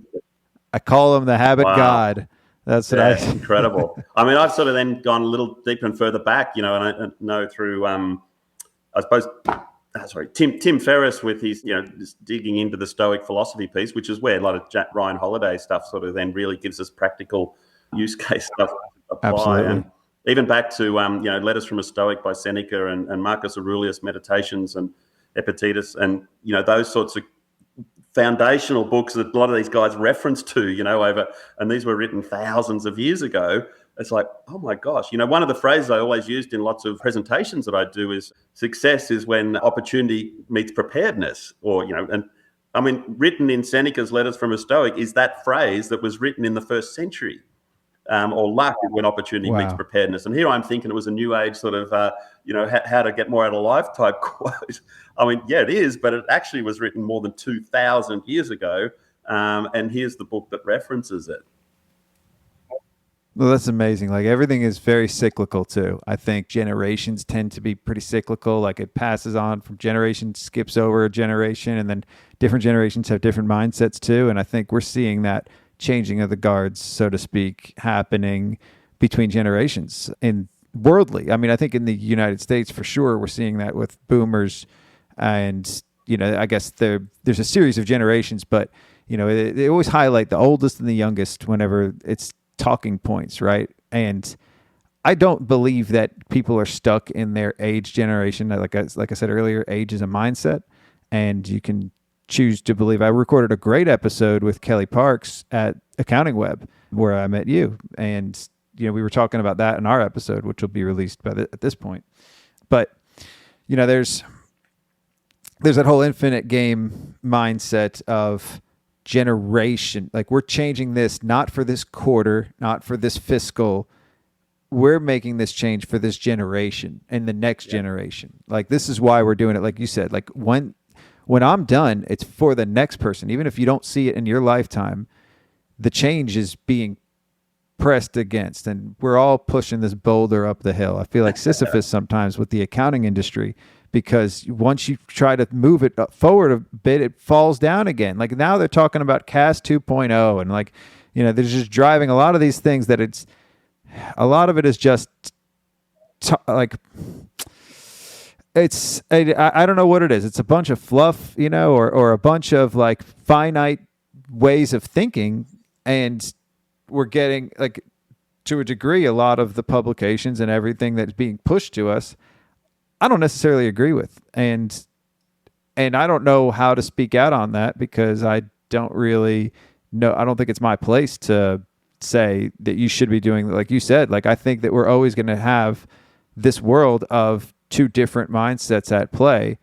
I call him the habit god. That's what incredible. I mean, I've sort of then gone a little deeper and further back, and I know through, I suppose, Tim Ferris with his, just digging into the Stoic philosophy piece, which is where a lot of Ryan Holiday stuff sort of then really gives us practical use case stuff to apply. Absolutely. And even back to, Letters from a Stoic by Seneca and Marcus Aurelius Meditations and Epictetus and, those sorts of foundational books that a lot of these guys reference to, and these were written thousands of years ago. It's like, oh my gosh. One of the phrases I always used in lots of presentations that I do is success is when opportunity meets preparedness, and I mean, written in Seneca's Letters from a Stoic is that phrase that was written in the 1st century. Or luck is when opportunity meets preparedness. And here I'm thinking it was a new age sort of, how to get more out of life type quote. I mean, yeah, it is, but it actually was written more than 2,000 years ago. And here's the book that references it. Well, that's amazing. Like everything is very cyclical too. I think generations tend to be pretty cyclical. Like it passes on from generation, skips over a generation, and then different generations have different mindsets too. And I think we're seeing that changing of the guards, so to speak, happening between generations in worldly. I mean, I think in the United States for sure, we're seeing that with boomers, and I guess there's a series of generations, but they always highlight the oldest and the youngest whenever it's talking points, right? And I don't believe that people are stuck in their age generation. Like I said earlier, age is a mindset, and you can choose to believe. I recorded a great episode with Kelly Parks at Accounting Web where I met you, and we were talking about that in our episode, which will be released at this point. But there's that whole infinite game mindset of generation. Like we're changing this not for this quarter, not for this fiscal. We're making this change for this generation and the next generation. Like this is why we're doing it. Like you said, like when I'm done, it's for the next person. Even if you don't see it in your lifetime, the change is being pressed against, and we're all pushing this boulder up the hill. I feel like Sisyphus sometimes with the accounting industry, because once you try to move it forward a bit, it falls down again. Like now they're talking about CAS 2.0, and like, they're just driving a lot of these things that a lot of it is just I don't know what it is. It's a bunch of fluff, or a bunch of like finite ways of thinking. And we're getting, like, to a degree, a lot of the publications and everything that's being pushed to us, I don't necessarily agree with. And I don't know how to speak out on that because I don't really no, I don't think it's my place to say that you should be doing, like you said, like I think that we're always going to have this world of two different mindsets at play.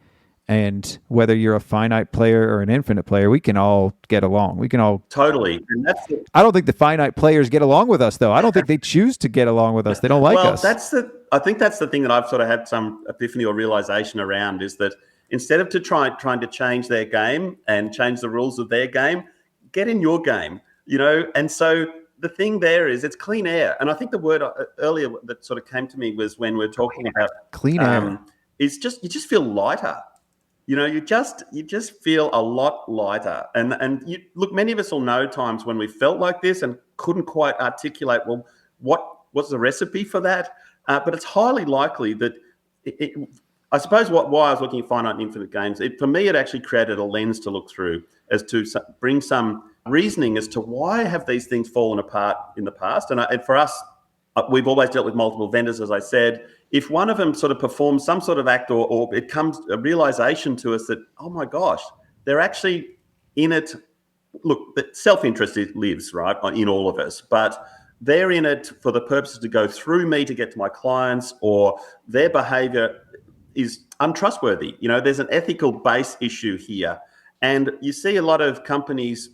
And whether you're a finite player or an infinite player, we can all get along. We can all Totally. And that's the, I don't think the finite players get along with us, though. I don't think they choose to get along with us. They don't like us. I think that's the thing that I've sort of had some epiphany or realization around, is that instead of trying to change their game and change the rules of their game, get in your game, And so the thing there is it's clean air. And I think the word earlier that sort of came to me was when we're talking about clean air. Is just, you just feel lighter. You just feel a lot lighter. And you, look, many of us will know times when we felt like this and couldn't quite articulate, well, what's the recipe for that? But it's highly likely that I suppose why I was looking at finite and infinite games, for me, it actually created a lens to look through as to bring some reasoning as to why have these things fallen apart in the past. And for us, we've always dealt with multiple vendors, as I said. If one of them sort of performs some sort of act or it comes a realization to us that, oh my gosh, they're actually in it. Look, self-interest lives, right, in all of us, but they're in it for the purposes to go through me to get to my clients, or their behavior is untrustworthy. There's an ethical base issue here. And you see a lot of companies,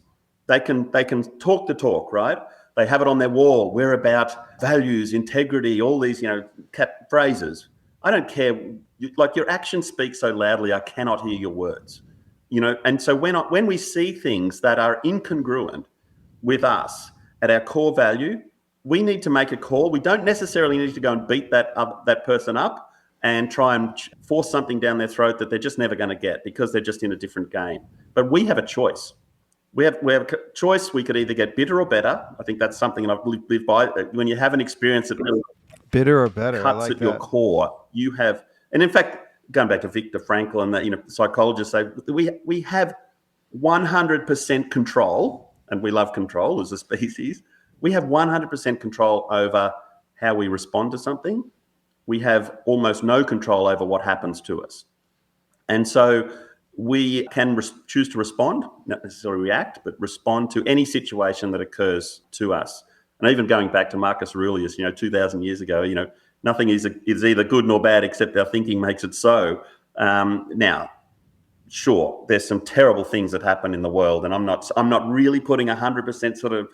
they can talk the talk, right? They have it on their wall. We're about values, integrity, all these, phrases. I don't care. Like, your actions speak so loudly, I cannot hear your words. And so when we see things that are incongruent with us at our core value, we need to make a call. We don't necessarily need to go and beat that person up and try and force something down their throat that they're just never going to get because they're just in a different game. But we have a choice. We have a choice. We could either get bitter or better. I think that's something that I've lived by. When you have an experience that really bitter or better, cuts at your core, you have. And in fact, going back to Viktor Frankl and that, psychologists say we have 100% control, and we love control as a species. We have 100% control over how we respond to something. We have almost no control over what happens to us. And so we can choose to respond, not necessarily react, but respond to any situation that occurs to us. And even going back to Marcus Aurelius, 2,000 years ago, nothing is either good nor bad except our thinking makes it so. Now, sure, there's some terrible things that happen in the world, and I'm not really putting 100% sort of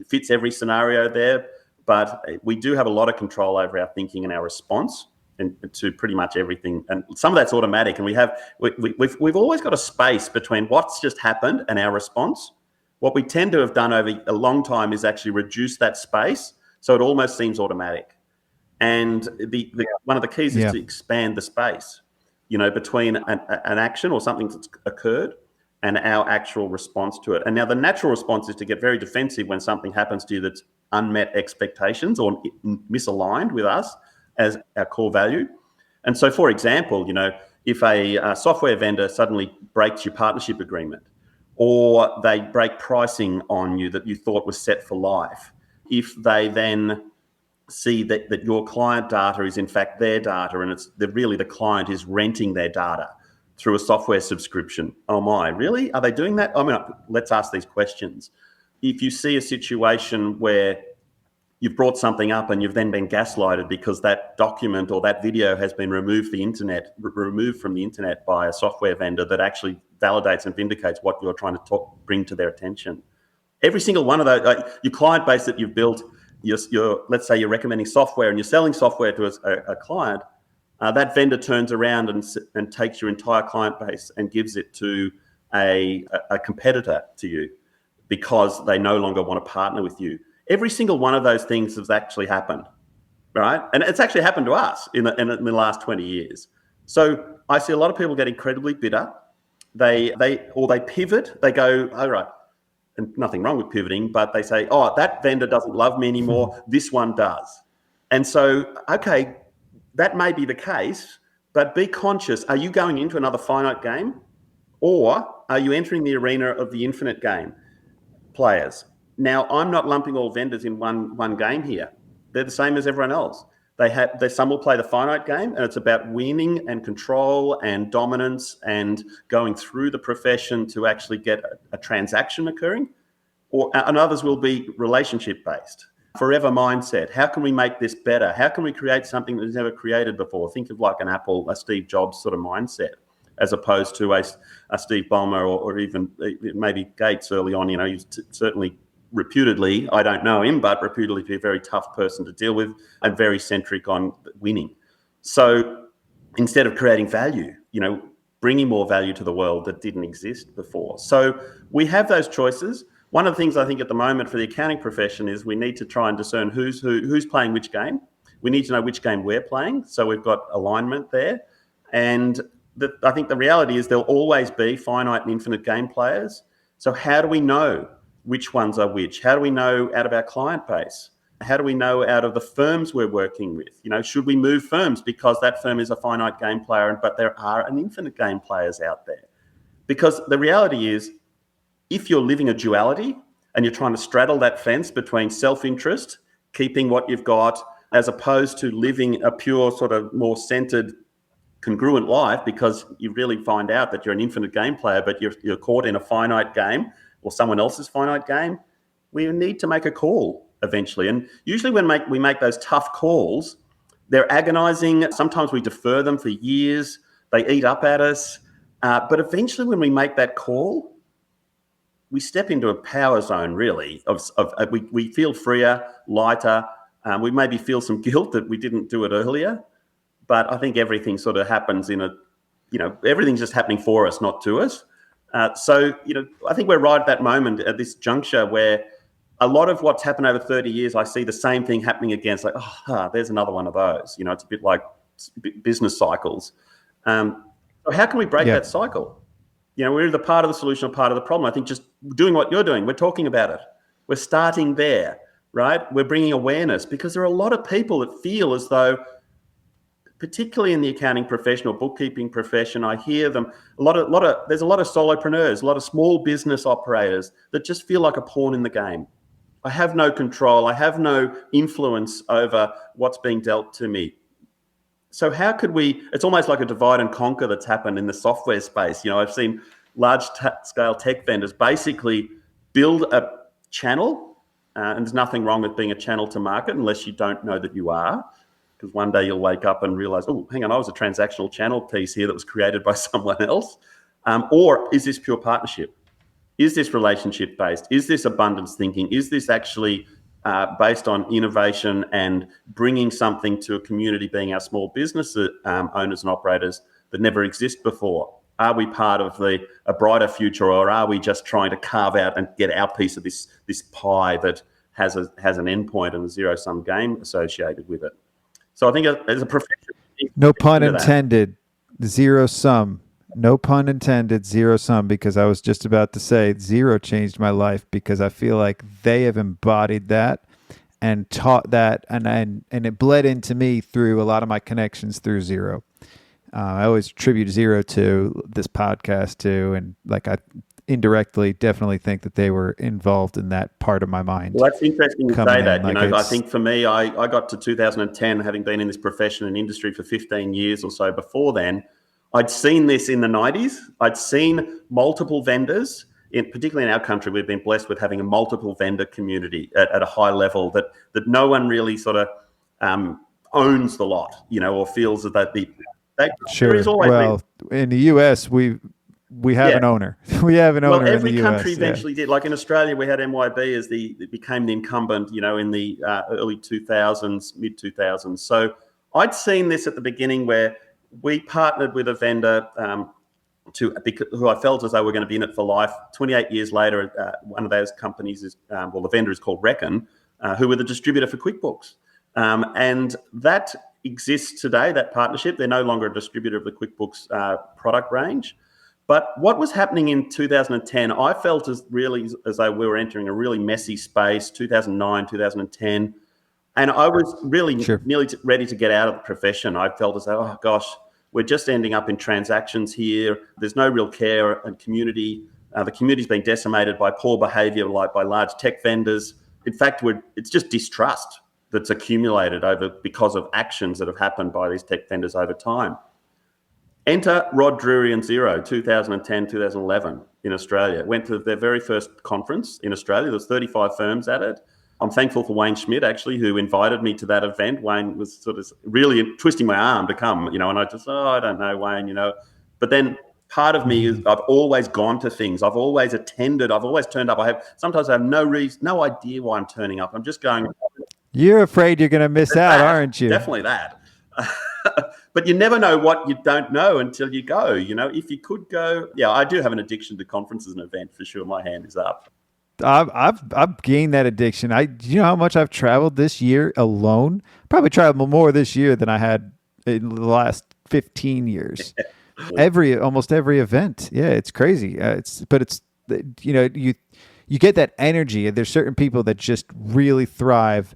fits every scenario there, but we do have a lot of control over our thinking and our response and to pretty much everything. And some of that's automatic, and we've always got a space between what's just happened and our response. What we tend to have done over a long time is actually reduce that space, so it almost seems automatic. And one of the keys is to expand the space, between an action or something that's occurred and our actual response to it. And now the natural response is to get very defensive when something happens to you that's unmet expectations or misaligned with us as our core value. And so, for example, if a software vendor suddenly breaks your partnership agreement, or they break pricing on you that you thought was set for life, if they then see that your client data is in fact their data and really the client is renting their data through a software subscription. Oh my, really? Are they doing that? I mean, let's ask these questions. If you see a situation where you've brought something up and you've then been gaslighted because that document or that video has been removed from the internet by a software vendor that actually validates and vindicates what you're trying to bring to their attention. Every single one of those, your client base that you've built, let's say you're recommending software and you're selling software to a client, that vendor turns around and takes your entire client base and gives it to a competitor to you because they no longer want to partner with you. Every single one of those things has actually happened, right? And it's actually happened to us in the last 20 years. So I see a lot of people get incredibly bitter. They pivot. They go, all right, and nothing wrong with pivoting, but they say, oh, that vendor doesn't love me anymore. This one does. And so, okay, that may be the case, but be conscious. Are you going into another finite game, or are you entering the arena of the infinite game players? Now, I'm not lumping all vendors in one game here. They're the same as everyone else. Some will play the finite game, and it's about winning and control and dominance and going through the profession to actually get a transaction occurring. and others will be relationship-based. Forever mindset. How can we make this better? How can we create something that was never created before? Think of like an Apple, a Steve Jobs sort of mindset, as opposed to a Steve Ballmer or even maybe Gates early on. He's certainly reputedly, I don't know him, but reputedly to be a very tough person to deal with and very centric on winning. So instead of creating value, bringing more value to the world that didn't exist before. So we have those choices. One of the things I think at the moment for the accounting profession is we need to try and discern who's playing which game. We need to know which game we're playing, so we've got alignment there. And I think the reality is there'll always be finite and infinite game players. So how do we know which ones are which? How do we know out of our client base? How do we know out of the firms we're working with? Should we move firms because that firm is a finite game player, but there are an infinite game players out there? Because the reality is, if you're living a duality and you're trying to straddle that fence between self-interest, keeping what you've got, as opposed to living a pure sort of more centered, congruent life, because you really find out that you're an infinite game player, but you're caught in a finite game or someone else's finite game, we need to make a call eventually. And usually when we make those tough calls, they're agonizing. Sometimes we defer them for years. They eat up at us. But eventually when we make that call, we step into a power zone, really. We feel freer, lighter. We maybe feel some guilt that we didn't do it earlier. But I think everything sort of happens everything's just happening for us, not to us. So I think we're right at that moment, at this juncture where a lot of what's happened over 30 years, I see the same thing happening again. It's like, there's another one of those. It's a bit like business cycles. So how can we break that cycle? We're either part of the solution or part of the problem. I think just doing what you're doing, we're talking about it. We're starting there, right? We're bringing awareness, because there are a lot of people that feel as though, particularly in the accounting profession or bookkeeping profession, I hear them, there's a lot of solopreneurs, a lot of small business operators that just feel like a pawn in the game. I have no control. I have no influence over what's being dealt to me. So how could it's almost like a divide and conquer that's happened in the software space. I've seen large-scale tech vendors basically build a channel, and there's nothing wrong with being a channel to market unless you don't know that you are, because one day you'll wake up and realize, oh, hang on, I was a transactional channel piece here that was created by someone else. Or is this pure partnership? Is this relationship-based? Is this abundance thinking? Is this actually based on innovation and bringing something to a community, being our small business owners and operators that never exist before? Are we part of a brighter future, or are we just trying to carve out and get our piece of this pie that has an endpoint and a zero-sum game associated with it? So I think as a profession... No pun intended, zero sum. No pun intended, zero sum, because I was just about to say zero changed my life, because I feel like they have embodied that and taught that, and it bled into me through a lot of my connections through Zero. I always attribute Zero to this podcast too, and I indirectly definitely think that they were involved in that part of my mind. Well, that's interesting to say that. I think for me, I got to 2010, having been in this profession and industry for 15 years or so before then. I'd seen this in the 90s. I'd seen multiple vendors, particularly in our country. We've been blessed with having a multiple vendor community at a high level that no one really sort of owns the lot, or feels that Sure. Well, in the U.S., we have an owner. We have an owner. Well, every in the country US, eventually did. Like in Australia, we had MYB as it became the incumbent, in the early 2000s, mid 2000s. So I'd seen this at the beginning where we partnered with a vendor who I felt as though we're going to be in it for life. 28 years later, one of those companies the vendor is called Reckon, who were the distributor for QuickBooks. And that exists today, that partnership. They're no longer a distributor of the QuickBooks product range. But what was happening in 2010, I felt as though we were entering a really messy space, 2009, 2010. And I was really nearly ready to get out of the profession. I felt as though, oh gosh, we're just ending up in transactions here. There's no real care and community. The community's been decimated by poor behaviour, like by large tech vendors. In fact, it's just distrust that's accumulated because of actions that have happened by these tech vendors over time. Enter Rod Drury and Xero, 2010, 2011. in Australia. Went to their very first conference in Australia. There was 35 firms at it. I'm thankful for Wayne Schmidt, actually, who invited me to that event. Wayne was sort of really twisting my arm to come, and I just, I don't know, Wayne, But then part of me is I've always gone to things. I've always attended. I've always turned up. Sometimes I have no reason, no idea why I'm turning up. I'm just going. You're afraid you're going to miss out, aren't you? Definitely that. But you never know what you don't know until you go. If you could go, I do have an addiction to conferences and events for sure. My hand is up. I've gained that addiction. Do you know how much I've traveled this year alone? Probably traveled more this year than I had in the last 15 years. Almost every event. Yeah, it's crazy. You get that energy, and there's certain people that just really thrive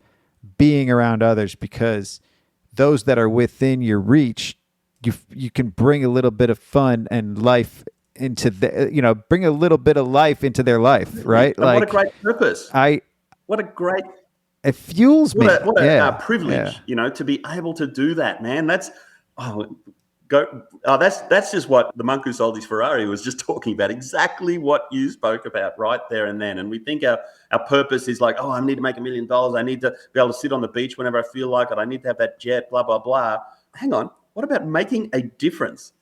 being around others, because those that are within your reach, you can bring a little bit of fun and life into bring a little bit of life into their life, right? What a great purpose. It fuels me. What a privilege, to be able to do that, man. That's just what the monk who sold his Ferrari was just talking about. Exactly what you spoke about right there and then. And we think our purpose is like, I need to make $1 million. I need to be able to sit on the beach whenever I feel like it. I need to have that jet, blah, blah, blah. Hang on. What about making a difference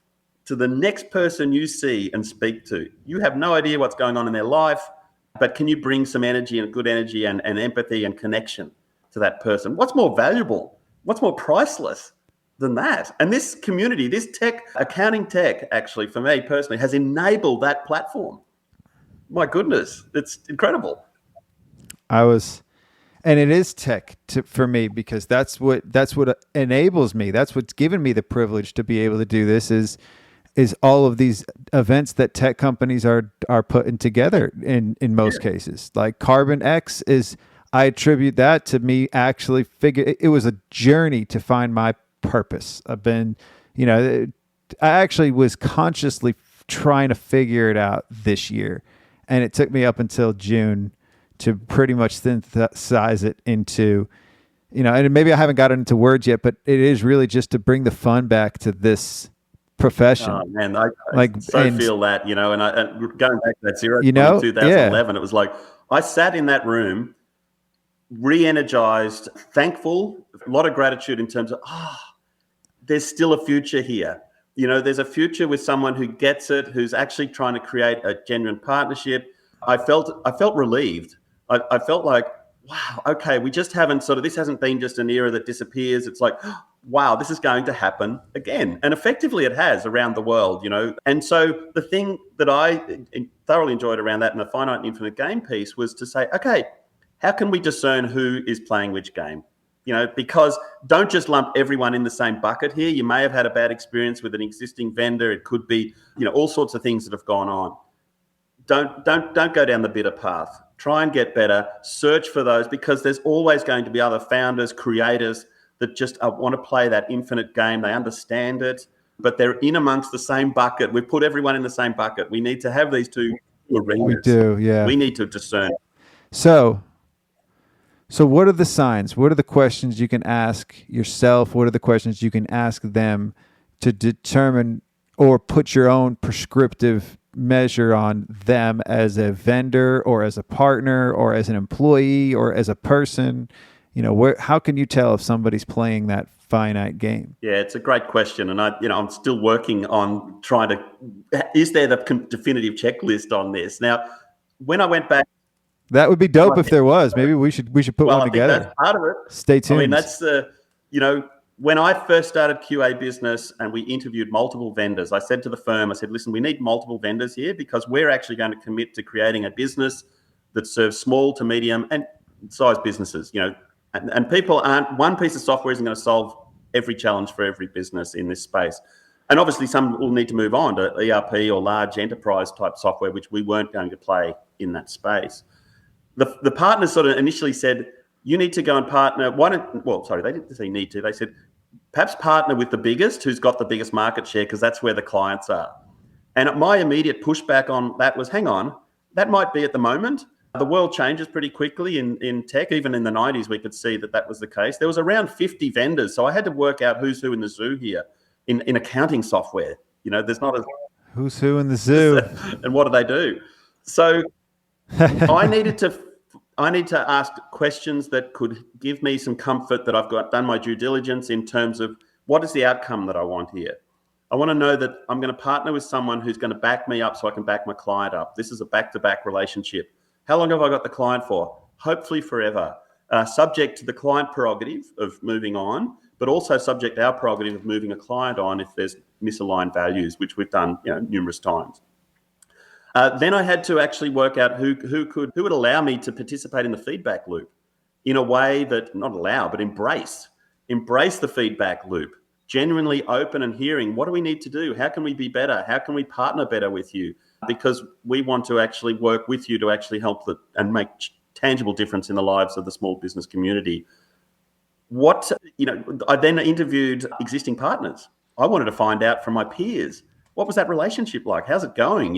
to the next person you see and speak to? You have no idea what's going on in their life, but can you bring some energy and good energy and empathy and connection to that person? What's more valuable? What's more priceless than that? And this community, this accounting tech, actually, for me personally, has enabled that platform. My goodness, it's incredible. And it is tech for me, because that's what enables me. That's what's given me the privilege to be able to do this is all of these events that tech companies are putting together in most cases. Like Carbon X I attribute that to me actually it was a journey to find my purpose. I've been, I actually was consciously trying to figure it out this year, and it took me up until June to pretty much synthesize it into, and maybe I haven't gotten into words yet, but it is really just to bring the fun back to this profession. Oh man, I feel that, and going back to that 2011, it was like I sat in that room, re-energized, thankful, a lot of gratitude in terms of, there's still a future here. There's a future with someone who gets it, who's actually trying to create a genuine partnership. I felt relieved. I felt like, wow, okay, we just haven't this hasn't been just an era that disappears. It's like, wow, this is going to happen again. And effectively it has around the world, And so the thing that I thoroughly enjoyed around that in the finite and infinite game piece was to say, okay, how can we discern who is playing which game? Because don't just lump everyone in the same bucket here. You may have had a bad experience with an existing vendor. It could be, all sorts of things that have gone on. Don't go down the bitter path. Try and get better. Search for those, because there's always going to be other founders, creators that just want to play that infinite game. They understand it, but they're in amongst the same bucket. We've put everyone in the same bucket. We need to have these two arenas. We do, yeah. We need to discern. So what are the signs? What are the questions you can ask yourself? What are the questions you can ask them to determine or put your own prescriptive measure on them as a vendor or as a partner or as an employee or as a person? How can you tell if somebody's playing that finite game? Yeah, it's a great question. And I'm still working on is there the definitive checklist on this? Now, when I went back, that would be dope if there was. Maybe we should put one together. That's part of it. Stay tuned. That's when I first started QA business and we interviewed multiple vendors, I said to the firm, listen, we need multiple vendors here because we're actually going to commit to creating a business that serves small to medium and size businesses, and people aren't, one piece of software isn't going to solve every challenge for every business in this space. And obviously some will need to move on to ERP or large enterprise type software, which we weren't going to play in that space. The partners sort of initially said, you need to go and partner. They didn't say need to. They said, perhaps partner with the biggest who's got the biggest market share because that's where the clients are. And my immediate pushback on that was, hang on, that might be at the moment. The world changes pretty quickly in tech. Even in the 90s, we could see that was the case. There was around 50 vendors. So I had to work out who's who in the zoo here in accounting software. There's not a... Who's who in the zoo? And what do they do? So I need to ask questions that could give me some comfort that I've done my due diligence in terms of what is the outcome that I want here. I want to know that I'm going to partner with someone who's going to back me up so I can back my client up. This is a back-to-back relationship. How long have I got the client for? Hopefully forever. Subject to the client prerogative of moving on, but also subject to our prerogative of moving a client on if there's misaligned values, which we've done numerous times. Then I had to actually work out who would allow me to participate in the feedback loop in a way that, not allow, but embrace the feedback loop. Genuinely open and hearing, what do we need to do? How can we be better? How can we partner better with you? Because we want to actually work with you to actually help and make tangible difference in the lives of the small business community. I then interviewed existing partners. I wanted to find out from my peers, what was that relationship like? How's it going?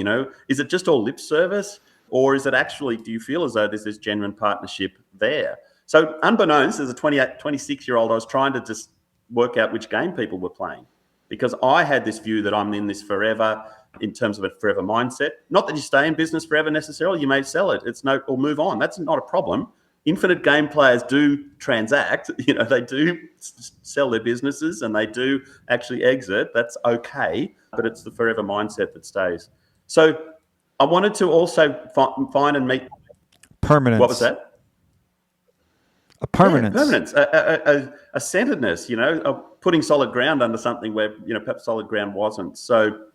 Is it just all lip service, or is it actually, do you feel as though there's this genuine partnership there? So unbeknownst, as a 26-year-old, I was trying to just work out which game people were playing, because I had this view that I'm in this forever, in terms of a forever mindset. Not that you stay in business forever necessarily. You may sell it. Or move on. That's not a problem. Infinite game players do transact. They do sell their businesses and they do actually exit. That's okay, but it's the forever mindset that stays. So I wanted to also find and meet Permanence. What was that? A permanence. Yeah, permanence. A centeredness, of putting solid ground under something where, perhaps solid ground wasn't. So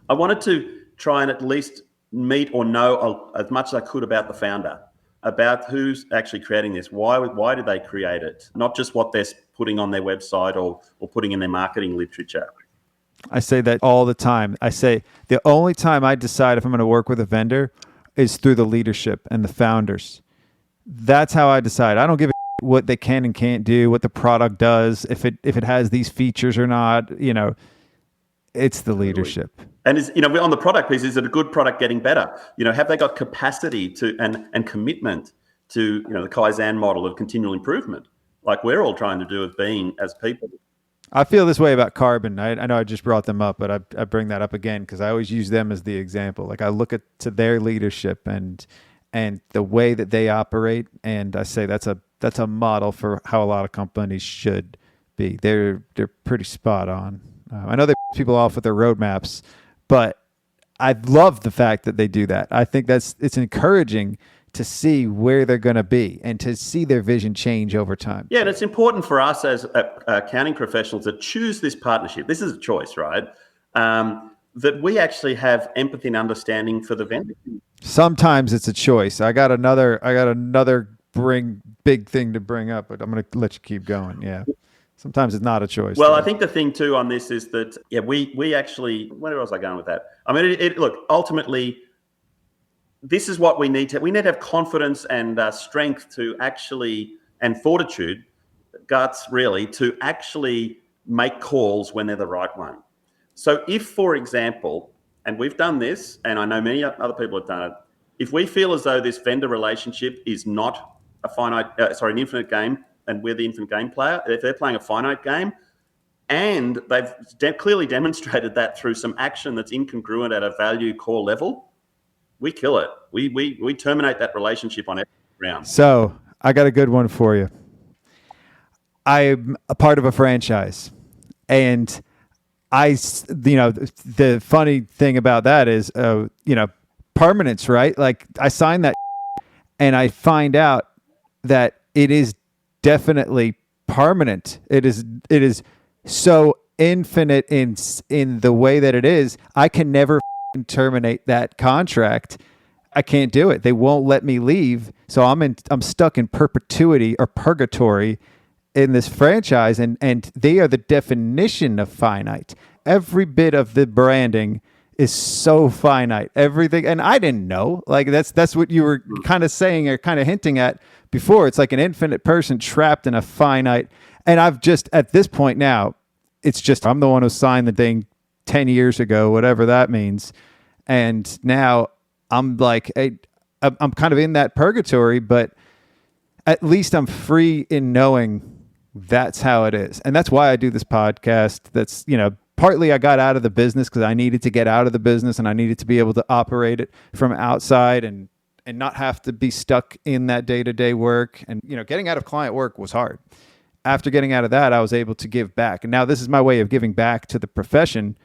I wanted to try and at least meet or know as much as I could about the founder, about who's actually creating this. Why did they create it? Not just what they're putting on their website or putting in their marketing literature. I say that all the time. I say the only time I decide if I'm going to work with a vendor is through the leadership and the founders. That's how I decide. I don't give a what they can and can't do, what the product does, if it has these features or not. It's the leadership. And on the product piece, is it a good product getting better? Have they got capacity to and commitment to the Kaizen model of continual improvement, like we're all trying to do as people. I feel this way about Carbon. I know I just brought them up, but I bring that up again because I always use them as the example. Like I look to their leadership and the way that they operate, and I say that's a model for how a lot of companies should be. They're pretty spot on. I know they people off with their roadmaps, but I love the fact that they do that. I think it's encouraging to see where they're going to be and to see their vision change over time. Yeah, and it's important for us as accounting professionals to choose this partnership. This is a choice, right? That we actually have empathy and understanding for the vendor. Sometimes it's a choice. I got another big thing to bring up, but I'm going to let you keep going. Yeah. Sometimes it's not a choice. Well, I think the thing too on this is that, we actually, where was I going with that? I mean, look, ultimately, this is what we need to have confidence and strength to actually, and fortitude, guts really, to actually make calls when they're the right one. So if, for example, and we've done this, and I know many other people have done it, if we feel as though this vendor relationship is not an infinite game, and we're the infinite game player, if they're playing a finite game, and they've clearly demonstrated that through some action that's incongruent at a value core level, we kill it. We terminate that relationship on every round. So I got a good one for you. I'm a part of a franchise, and the funny thing about that is, permanence, right? Like I signed that and I find out that it is definitely permanent. It is so infinite in the way that it is. I can never terminate that contract. I can't do it. They won't let me leave. So I'm stuck in perpetuity or purgatory in this franchise, and they are the definition of finite. Every bit of the branding is so finite. Everything, and I didn't know. Like that's what you were kind of saying or kind of hinting at before. It's like an infinite person trapped in a finite. And I've just at this point now, it's just I'm the one who signed the thing 10 years ago, whatever that means, and now I'm like I'm kind of in that purgatory, but at least I'm free in knowing that's how it is. And that's why I do this podcast. That's, partly I got out of the business because I needed to get out of the business and I needed to be able to operate it from outside and not have to be stuck in that day-to-day work. And, getting out of client work was hard. After getting out of that, I was able to give back. And now this is my way of giving back to the profession.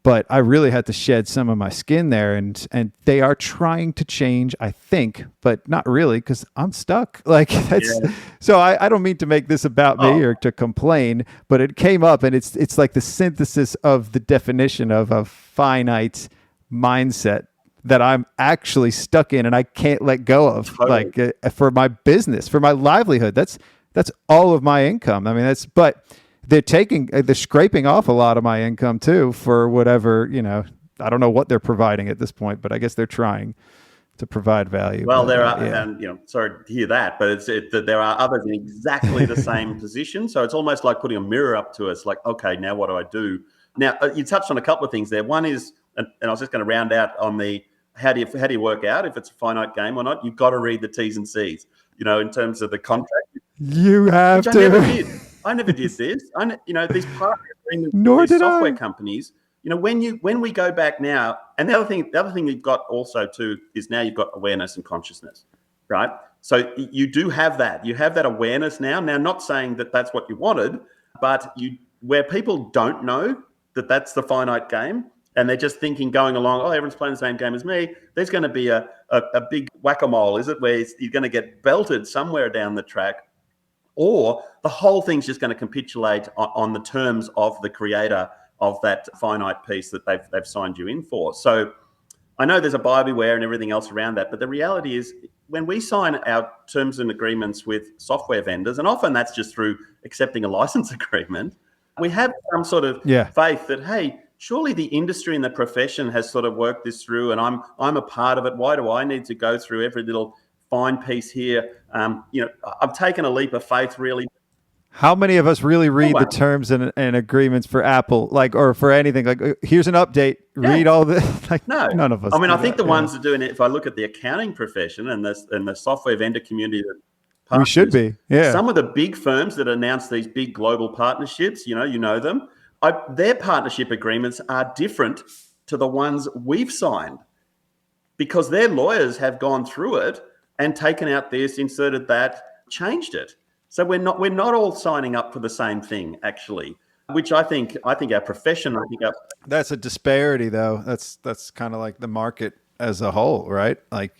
But I really had to shed some of my skin there, and they are trying to change, I think, but not really because I'm stuck. Like that's So I don't mean to make this about me or to complain, but it came up, and it's like the synthesis of the definition of a finite mindset that I'm actually stuck in and I can't let go of. Totally. Like for my business, for my livelihood, that's all of my income. I mean, but they're scraping off a lot of my income too for whatever, I don't know what they're providing at this point, but I guess they're trying to provide value. Well, there are, and sorry to hear that, but that there are others in exactly the same position. So it's almost like putting a mirror up to us, like, okay, now what do I do? Now you touched on a couple of things there. One is, and I was just going to round out on the, how do you work out if it's a finite game or not? You've got to read the T's and C's, in terms of the contract. You have to. I never did this. These partner agreements, these software companies. When we go back now, and the other thing you've got also too is now you've got awareness and consciousness, right? So you do have that. You have that awareness now. Now, not saying that that's what you wanted, but where people don't know that that's the finite game, and they're just thinking going along, oh, everyone's playing the same game as me. There's going to be a big whack-a-mole, is it? Where you're going to get belted somewhere down the track. Or the whole thing's just going to capitulate on the terms of the creator of that finite piece that they've signed you in for. So I know there's a buyer beware and everything else around that, but the reality is when we sign our terms and agreements with software vendors, and often that's just through accepting a license agreement, we have some sort of faith that, hey, surely the industry and the profession has sort of worked this through, and I'm a part of it. Why do I need to go through every little fine piece here? I've taken a leap of faith, really. How many of us really read the terms and agreements for Apple, or for anything? Like, here's an update. Read all the. No, none of us. I mean, I think the ones that are doing it. If I look at the accounting profession and the software vendor community, we should be. Yeah. Some of the big firms that announce these big global partnerships, you know them. Their partnership agreements are different to the ones we've signed because their lawyers have gone through it and taken out this, inserted that, changed it. So we're not all signing up for the same thing, actually, which I think our profession, that's a disparity, though. That's kind of like the market as a whole, right? Like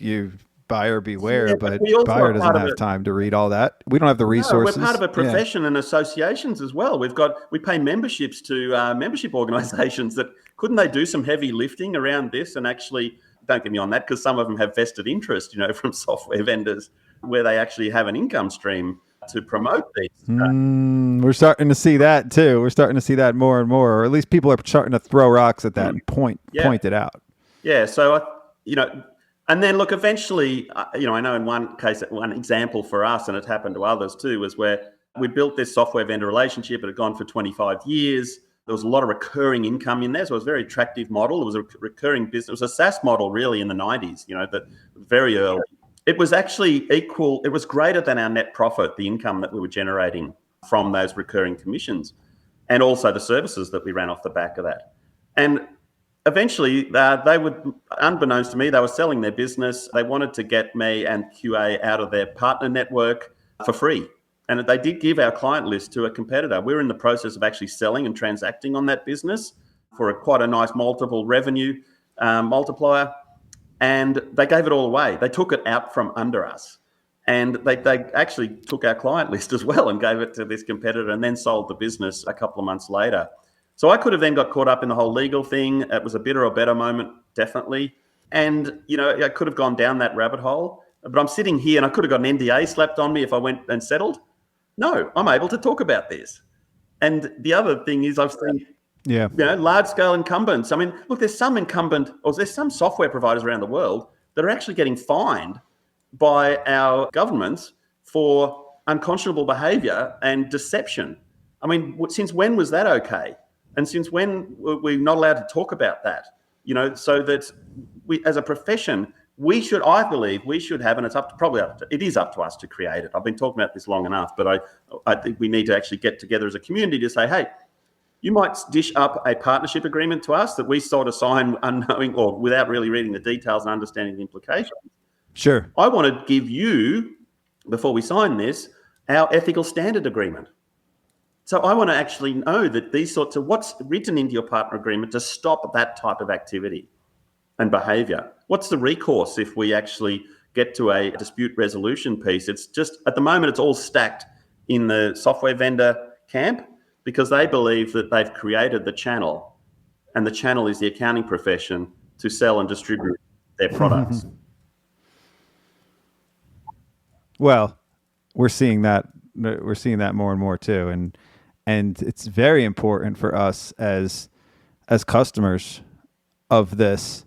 buyer beware, but buyer doesn't have time to read all that. We don't have the resources. We're part of a profession and associations as well. We pay memberships to membership organisations that couldn't they do some heavy lifting around this and actually. Don't get me on that because some of them have vested interest, from software vendors where they actually have an income stream to promote these. We're starting to see that too. We're starting to see that more and more, or at least people are starting to throw rocks at that and point it out. Yeah. So, and then look, eventually, I know in one case, one example for us, and it happened to others too, was where we built this software vendor relationship. It had gone for 25 years. There was a lot of recurring income in there, so it was a very attractive model. It was a recurring business. It was a SaaS model really in the 90s, that very early. It was actually equal. It was greater than our net profit, the income that we were generating from those recurring commissions, and also the services that we ran off the back of that. And eventually, they would, unbeknownst to me, they were selling their business. They wanted to get me and QA out of their partner network for free. And they did give our client list to a competitor. We're in the process of actually selling and transacting on that business for quite a nice multiple revenue multiplier. And they gave it all away. They took it out from under us. And they actually took our client list as well and gave it to this competitor and then sold the business a couple of months later. So I could have then got caught up in the whole legal thing. It was a bitter or better moment, definitely. And, I could have gone down that rabbit hole. But I'm sitting here and I could have got an NDA slapped on me if I went and settled. No, I'm able to talk about this. And the other thing is I've seen, large-scale incumbents. I mean, look, there's some software providers around the world that are actually getting fined by our governments for unconscionable behaviour and deception. I mean, since when was that okay? And since when were we not allowed to talk about that? So that we, as a profession, I believe we should have, and it is up to us to create it. I've been talking about this long enough, but I think we need to actually get together as a community to say, hey, You might dish up a partnership agreement to us that we sort of sign unknowing or without really reading the details and understanding the implications. Sure. I want to give you, before we sign this, our ethical standard agreement. So I want to actually know that these sorts of what's written into your partner agreement to stop that type of activity and behaviour. What's the recourse if we actually get to a dispute resolution piece? It's just, at the moment, it's all stacked in the software vendor camp because they believe that they've created the channel, and the channel is the accounting profession to sell and distribute their products. Well, we're seeing that more and more too, and it's very important for us as customers of this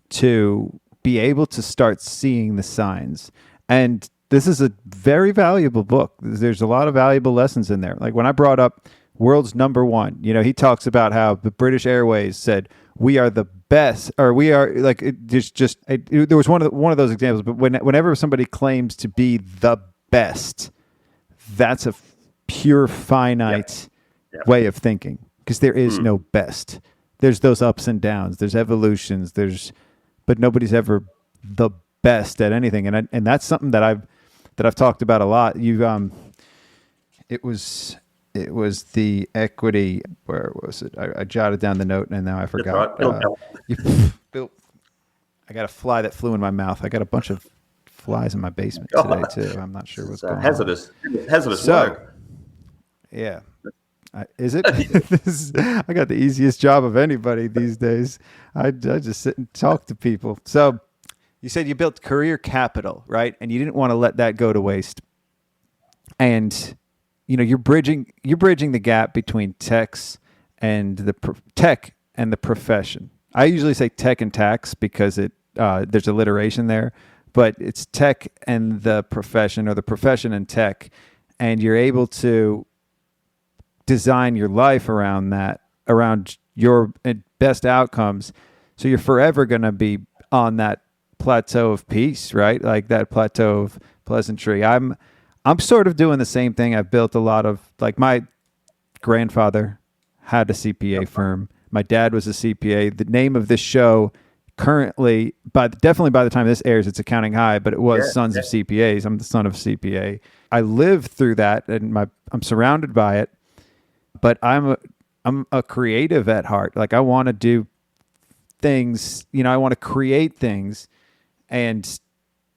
to be able to start seeing the signs. And this is a very valuable book. There's a lot of valuable lessons in there. Like when I brought up world's number one, he talks about how the British Airways said we are the best, or we are like, there was one of those examples, but whenever somebody claims to be the best, that's a pure finite way of thinking, because there is no best. There's those ups and downs, there's evolutions, but nobody's ever the best at anything. And that's something that I've talked about a lot. It was the equity. Where was it? I jotted down the note and now I forgot. Bill, I got a fly that flew in my mouth. I got a bunch of flies in my basement today too. I'm not sure what's going on. Hazardous work. Yeah. Is it? I got the easiest job of anybody these days. I just sit and talk to people. So you said you built career capital, right? And you didn't want to let that go to waste. And you're bridging the gap between tech and the profession. I usually say tech and tax because there's alliteration there, but it's tech and the profession, or the profession and tech, and you're able to design your life around that, around your best outcomes. So you're forever going to be on that plateau of peace, right? Like that plateau of pleasantry. I'm sort of doing the same thing. I've built a lot of, like, my grandfather had a CPA firm. My dad was a CPA. The name of this show currently, definitely by the time this airs, it's Accounting High, but it was Sons of CPAs. I'm the son of CPA. I lived through that, and I'm surrounded by it. But I'm a creative at heart. Like, I want to do things, I want to create things. And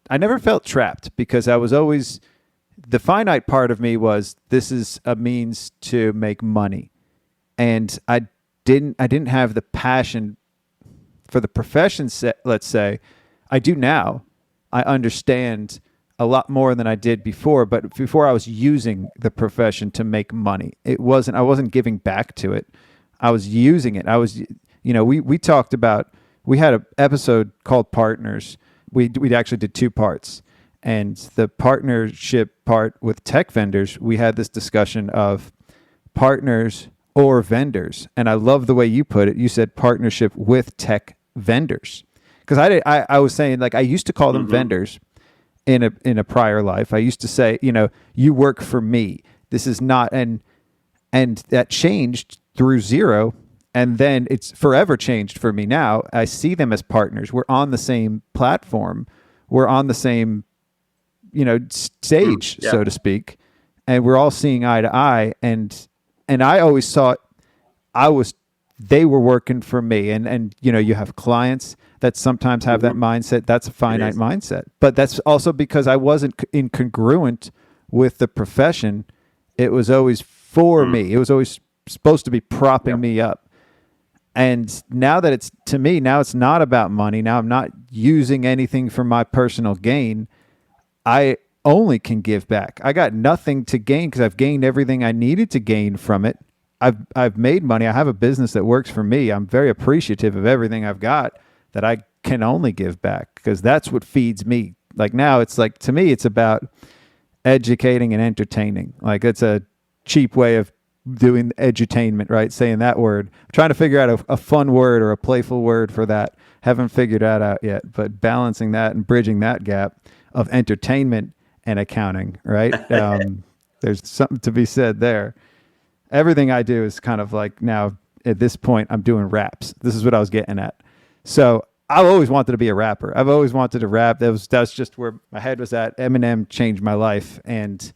I never felt trapped because I was always, the finite part of me was, this is a means to make money. And I didn't have the passion for the profession, let's say. I do now. I understand a lot more than I did before, but before I was using the profession to make money. I wasn't giving back to it. I was using it. We talked about, we had an episode called Partners. We actually did 2 parts. And the partnership part with tech vendors, we had this discussion of partners or vendors. And I love the way you put it. You said partnership with tech vendors. Because I was saying, like, I used to call them vendors in a prior life. I used to say, you work for me. This is not, and that changed through Xero, and then it's forever changed for me now. I see them as partners. We're on the same platform. We're on the same, stage, so to speak, and we're all seeing eye to eye. And I always thought they were working for me. And you have clients that sometimes have that mindset. That's a finite mindset. But that's also because I wasn't incongruent with the profession. It was always for me. It was always supposed to be propping me up. And now that it's, to me, now it's not about money. Now I'm not using anything for my personal gain. I only can give back. I got nothing to gain because I've gained everything I needed to gain from it. I've made money. I have a business that works for me. I'm very appreciative of everything I've got that I can only give back because that's what feeds me. Like now it's like, to me, it's about educating and entertaining. Like it's a cheap way of doing edutainment, right? Saying that word. I'm trying to figure out a fun word or a playful word for that. Haven't figured that out yet, but balancing that and bridging that gap of entertainment and accounting, right? There's something to be said there. Everything I do is kind of like now at this point, I'm doing raps. This is what I was getting at. So I've always wanted to be a rapper. I've always wanted to rap. That's just where my head was at. Eminem changed my life, and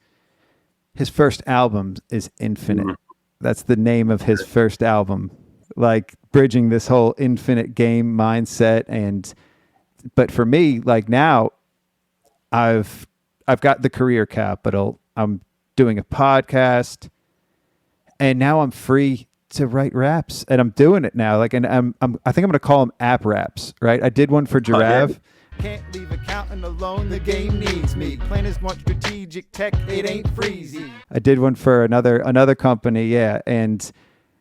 his first album is Infinite. That's the name of his first album, like bridging this whole infinite game mindset. But for me, like now, I've got the career capital. I'm doing a podcast, and now I'm free to write raps, and I'm doing it now. Like, and I think I'm going to call them app raps, right? I did one for Giraffe. Can't leave accounting alone, the game needs me. Planets want strategic tech, it ain't freezy. I did one for another company, yeah, and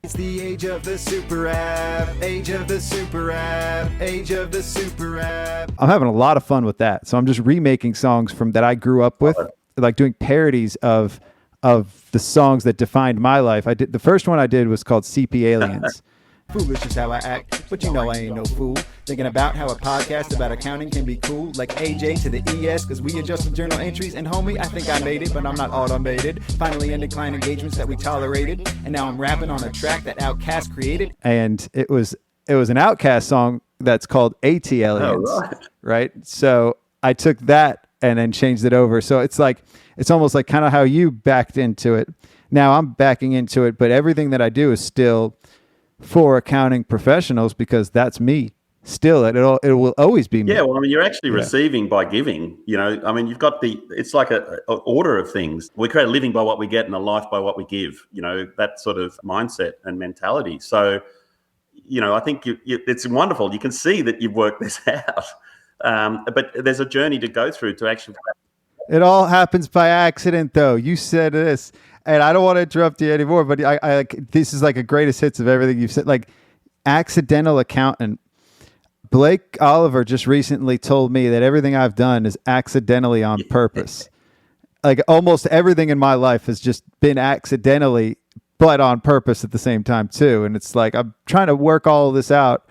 It's the age of the super app, age of the super app, age of the super app. I'm having a lot of fun with that. So I'm just remaking songs from that I grew up with, like doing parodies of the songs that defined my life. The first one I did was called CP Aliens. Foolish is how I act, but you know I ain't no fool. Thinking about how a podcast about accounting can be cool, like AJ to the ES, cause we adjust the journal entries, and homie, I think I made it, but I'm not automated. Finally ended client engagements that we tolerated, and now I'm rapping on a track that Outkast created. And it was an Outkast song that's called AT Aliens, right? So I took that and then changed it over. So it's almost like kind of how you backed into it. Now I'm backing into it, but everything that I do is still for accounting professionals because that's me. Still, it will always be me. Yeah, well, I mean, you're actually receiving by giving. You know, I mean, you've got it's like a order of things. We create a living by what we get and a life by what we give. You know, that sort of mindset and mentality. So, you know, I think it's wonderful. You can see that you've worked this out. But there's a journey to go through to actually. It all happens by accident, though. You said this, and I don't want to interrupt you anymore, but I this is like a greatest hits of everything you've said. Like, accidental accountant. Blake Oliver just recently told me that everything I've done is accidentally on purpose. Like, almost everything in my life has just been accidentally, but on purpose at the same time, too. And it's like I'm trying to work all of this out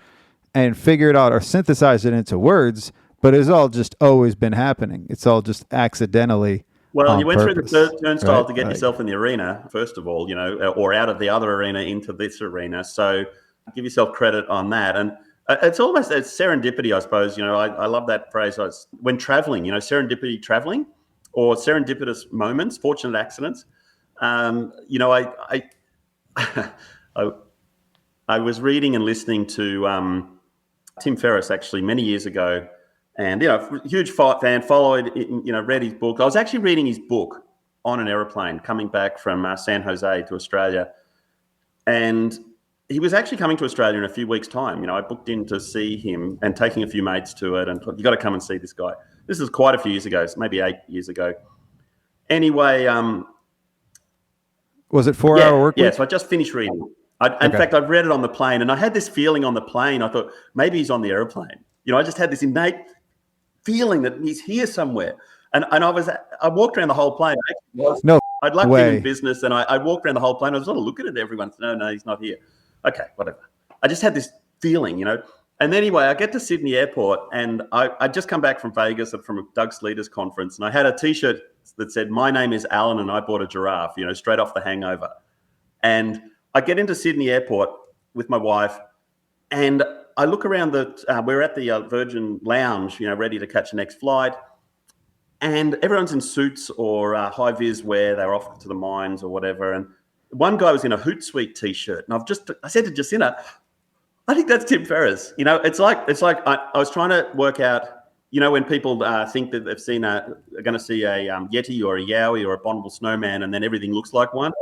and figure it out or synthesize it into words, but it's all just always been happening. It's all just accidentally. Well, you went purpose, through the turnstile right? to get yourself in the arena, first of all, you know, or out of the other arena into this arena. So give yourself credit on that. And it's almost a serendipity, I suppose. You know, I love that phrase. When traveling, you know, serendipity traveling or serendipitous moments, fortunate accidents. You know, I was reading and listening to Tim Ferris actually many years ago. And, you know, huge fan, followed, you know, read his book. I was actually reading his book on an aeroplane coming back from San Jose to Australia. And he was actually coming to Australia in a few weeks' time. You know, I booked in to see him and taking a few mates to it. And you got to come and see this guy. This is quite a few years ago, maybe 8 years ago. Anyway. Was it 4 hour work week? Yeah, so I just finished reading. In fact, I've read it on the plane. And I had this feeling on the plane. I thought, maybe he's on the aeroplane. You know, I just had this innate feeling that he's here somewhere. And I walked around the whole plane. I'd lucked him in business, and I walked around the whole plane. I was sort of looking at everyone. No, he's not here. Okay, whatever. I just had this feeling, you know. And anyway, I get to Sydney Airport, and I just come back from Vegas from a Doug Sleater's conference, and I had a T-shirt that said, "My name is Alan, and I bought a giraffe," you know, straight off The Hangover. And I get into Sydney Airport with my wife, and I look around we're at the Virgin Lounge, you know, ready to catch the next flight. And everyone's in suits or high-vis wear. They're off to the mines or whatever. And one guy was in a Hootsuite T-shirt. And I said to Jacinta, I think that's Tim Ferris. You know, it's like I was trying to work out, you know, when people think that they've are going to see a Yeti or a Yowie or a abominable snowman, and then everything looks like one.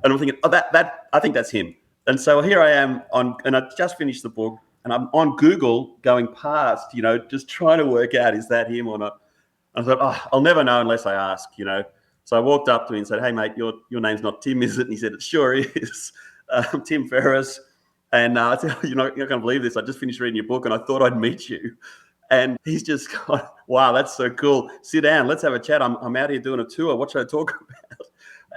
And I'm thinking, I think that's him. And so here I am and I just finished the book. And I'm on Google going past, you know, just trying to work out, is that him or not? And I thought, I'll never know unless I ask, you know. So I walked up to him and said, "Hey, mate, your name's not Tim, is it?" And he said, "It sure is. Tim Ferris." And I said, "You're not going to believe this. I just finished reading your book and I thought I'd meet you." And he's just gone, "Wow, that's so cool. Sit down. Let's have a chat. I'm out here doing a tour. What should I talk about?"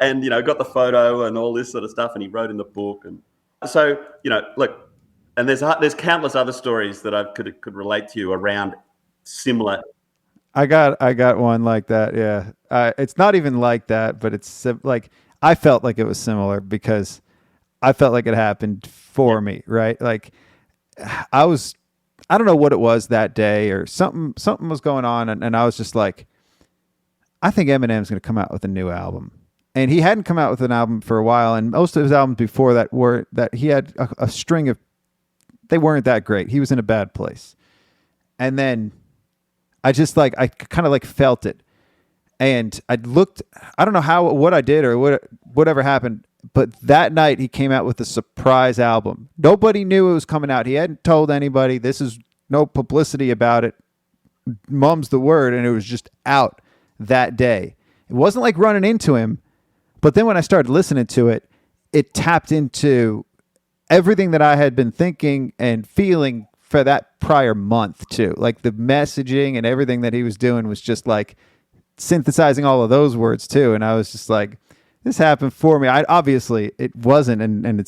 And, you know, got the photo and all this sort of stuff. And he wrote in the book. And so, you know, look, and there's countless other stories that I could relate to you around similar. I got one like that. Yeah. It's not even like that, but it's like, I felt like it was similar because I felt like it happened for me, right? Like I don't know what it was that day or something was going on. And I was just like, I think Eminem's going to come out with a new album. And he hadn't come out with an album for a while. And most of his albums before that were that he had a string of, they weren't that great. He was in a bad place. And then I just like, I kind of like felt it. And I looked, I don't know what I did or whatever happened. But that night he came out with a surprise album. Nobody knew it was coming out. He hadn't told anybody. This is no publicity about it. Mum's the word. And it was just out that day. It wasn't like running into him. But then when I started listening to it, it tapped into everything that I had been thinking and feeling for that prior month too. Like the messaging and everything that he was doing was just like synthesizing all of those words too. And I was just like, this happened for me. Obviously it wasn't. And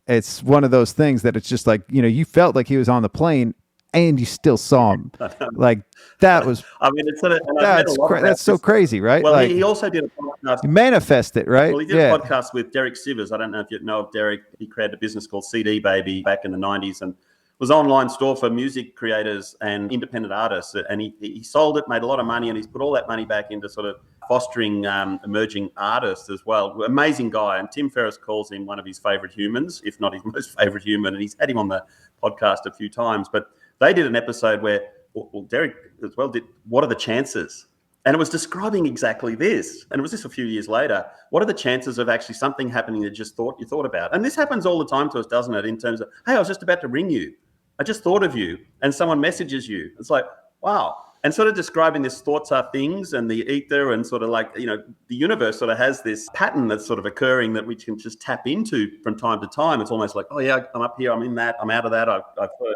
it's one of those things that it's just like, you felt like he was on the plane and you still saw him. Like that was, I mean, that's so crazy, right? Well, like, he also did a podcast. Manifest it, right? Well, he did a podcast with Derek Sivers. I don't know if you know of Derek. He created a business called CD Baby back in the 90s and was an online store for music creators and independent artists. And he sold it, made a lot of money, and he's put all that money back into sort of fostering emerging artists as well. Amazing guy. And Tim Ferris calls him one of his favorite humans, if not his most favorite human. And he's had him on the podcast a few times. But they did an episode where, well, Derek as well did, what are the chances? And it was describing exactly this. And it was just a few years later. What are the chances of actually something happening that you thought about? And this happens all the time to us, doesn't it? In terms of, hey, I was just about to ring you. I just thought of you. And someone messages you. It's like, wow. And sort of describing this thoughts are things and the ether and sort of like, the universe sort of has this pattern that's sort of occurring that we can just tap into from time to time. It's almost like, oh yeah, I'm up here, I'm in that, I'm out of that. I've heard.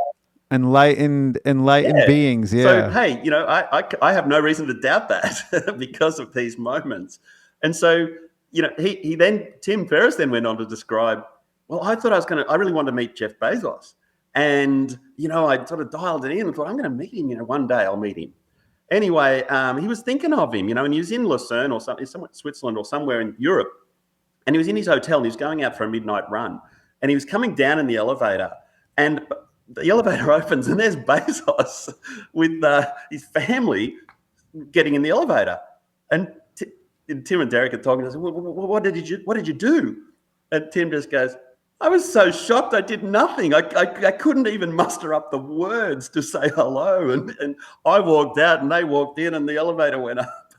Enlightened beings. Yeah. So, hey, I have no reason to doubt that because of these moments. And so, Tim Ferris then went on to describe, well, I thought I really wanted to meet Jeff Bezos. And, I sort of dialed it in and thought, I'm going to meet him, one day I'll meet him. Anyway, he was thinking of him, and he was in Lucerne or something, somewhere Switzerland or somewhere in Europe. And he was in his hotel and he was going out for a midnight run. And he was coming down in the elevator and the elevator opens and there's Bezos with his family getting in the elevator. And Tim and Derek are talking. I said, well, what did you do? And Tim just goes, I was so shocked. I did nothing. I couldn't even muster up the words to say hello. And I walked out and they walked in and the elevator went up.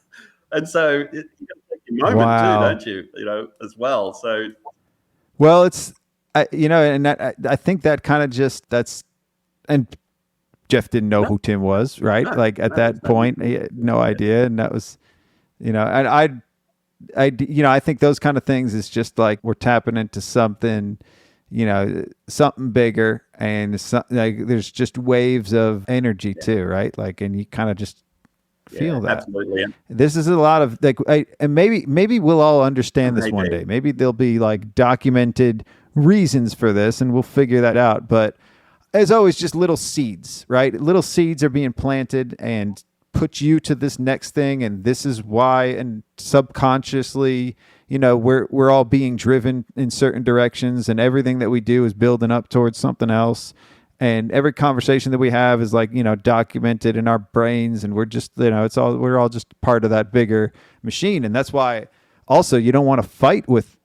And so you got to take your moment too, don't you? As well. So, well, it's, and I think that kind of just and Jeff didn't know who Tim was, right? Like at that point, he had no idea. And that was, and I think those kind of things is just like we're tapping into something, something bigger, and like there's just waves of energy too, right? Like, and you kind of just feel that. Absolutely. This is a lot of like, and maybe we'll all understand this one day. Maybe there'll be like documented reasons for this, and we'll figure that out. But as always, just little seeds, right? Little seeds are being planted and put you to this next thing, and this is why. And subconsciously, we're all being driven in certain directions, and everything that we do is building up towards something else. And every conversation that we have is like, documented in our brains, and we're just, we're all just part of that bigger machine. And that's why also you don't want to fight with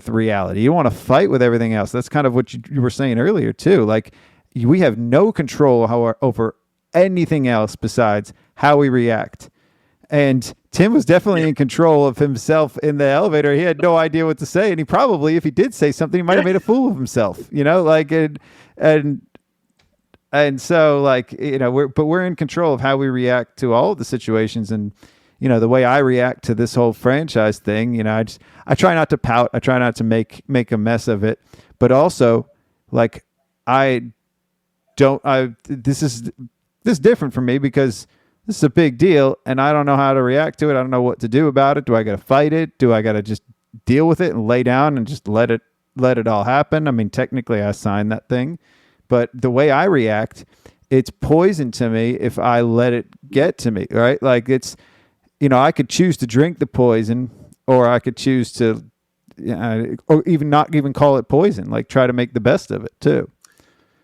reality. You want to fight with everything else. That's kind of what you were saying earlier too. Like we have no control over anything else besides how we react. And Tim was definitely in control of himself in the elevator. He had no idea what to say. And he probably, if he did say something, he might have made a fool of himself, like, and so like, we're in control of how we react to all of the situations. And, the way I react to this whole franchise thing, I try not to pout. I try not to make a mess of it, but also like, this is different for me because this is a big deal and I don't know how to react to it. I don't know what to do about it. Do I got to fight it? Do I got to just deal with it and lay down and just let it all happen? I mean, technically I signed that thing, but the way I react, it's poison to me if I let it get to me, right? Like it's, I could choose to drink the poison or I could choose to, or even not even call it poison, like try to make the best of it too.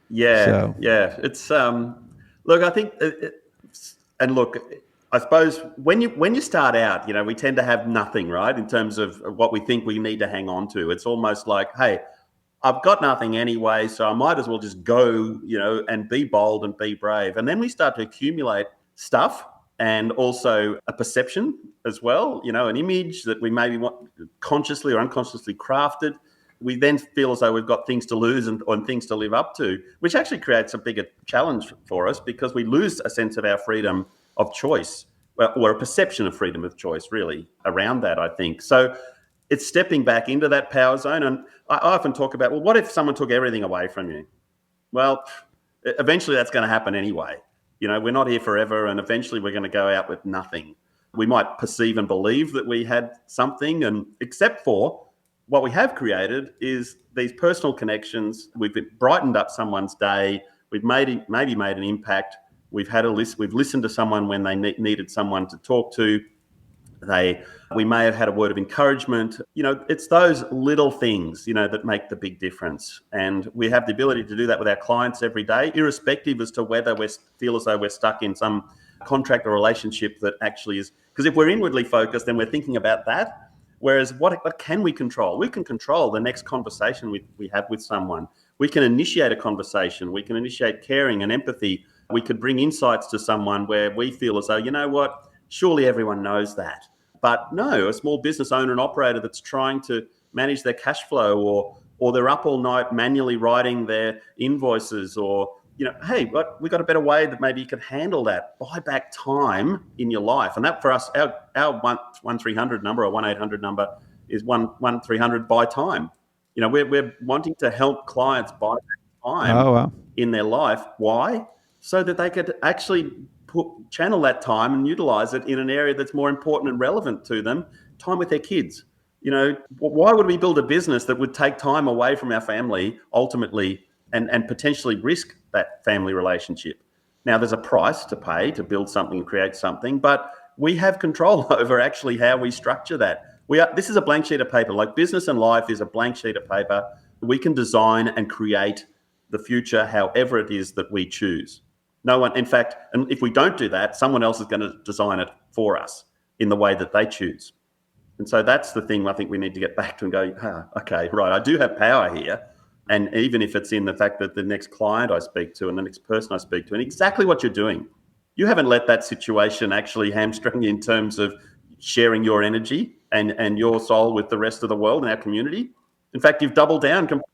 Yeah, yeah. It's look, I think, and look, I suppose when you start out, we tend to have nothing, right, in terms of what we think we need to hang on to. It's almost like, hey, I've got nothing anyway, so I might as well just go, and be bold and be brave. And then we start to accumulate stuff and also a perception as well, an image that we maybe want consciously or unconsciously crafted. We then feel as though we've got things to lose and things to live up to, which actually creates a bigger challenge for us because we lose a sense of our freedom of choice, or a perception of freedom of choice, really, around that, I think. So it's stepping back into that power zone. And I often talk about, well, what if someone took everything away from you? Well, eventually that's going to happen anyway. We're not here forever, and eventually we're going to go out with nothing. We might perceive and believe that we had something, and except for what we have created is these personal connections. We've brightened up someone's day. We've maybe made an impact. We've listened to someone when they needed someone to talk to. We may have had a word of encouragement. It's those little things, that make the big difference. And we have the ability to do that with our clients every day, irrespective as to whether we feel as though we're stuck in some contract or relationship that actually is. Because if we're inwardly focused, then we're thinking about that. Whereas what can we control? We can control the next conversation we have with someone. We can initiate a conversation. We can initiate caring and empathy. We could bring insights to someone where we feel as though, you know what, surely everyone knows that. But no, a small business owner and operator that's trying to manage their cash flow, or they're up all night manually writing their invoices, or, hey, but we got a better way that maybe you could handle that. Buy back time in your life. And that for us, our 1-300 number or 1-800 number is 1-300 buy time. We're wanting to help clients buy back time in their life. Why? So that they could actually channel that time and utilize it in an area that's more important and relevant to them, time with their kids. Why would we build a business that would take time away from our family ultimately and potentially risk that family relationship? Now, there's a price to pay to build something, create something, but we have control over actually how we structure that. This is a blank sheet of paper. Like business and life is a blank sheet of paper. We can design and create the future however it is that we choose. No one, in fact, and if we don't do that, someone else is going to design it for us in the way that they choose. And so that's the thing I think we need to get back to and go, okay, right, I do have power here. And even if it's in the fact that the next client I speak to and the next person I speak to, and exactly what you're doing, you haven't let that situation actually hamstring you in terms of sharing your energy and your soul with the rest of the world and our community. In fact, you've doubled down completely.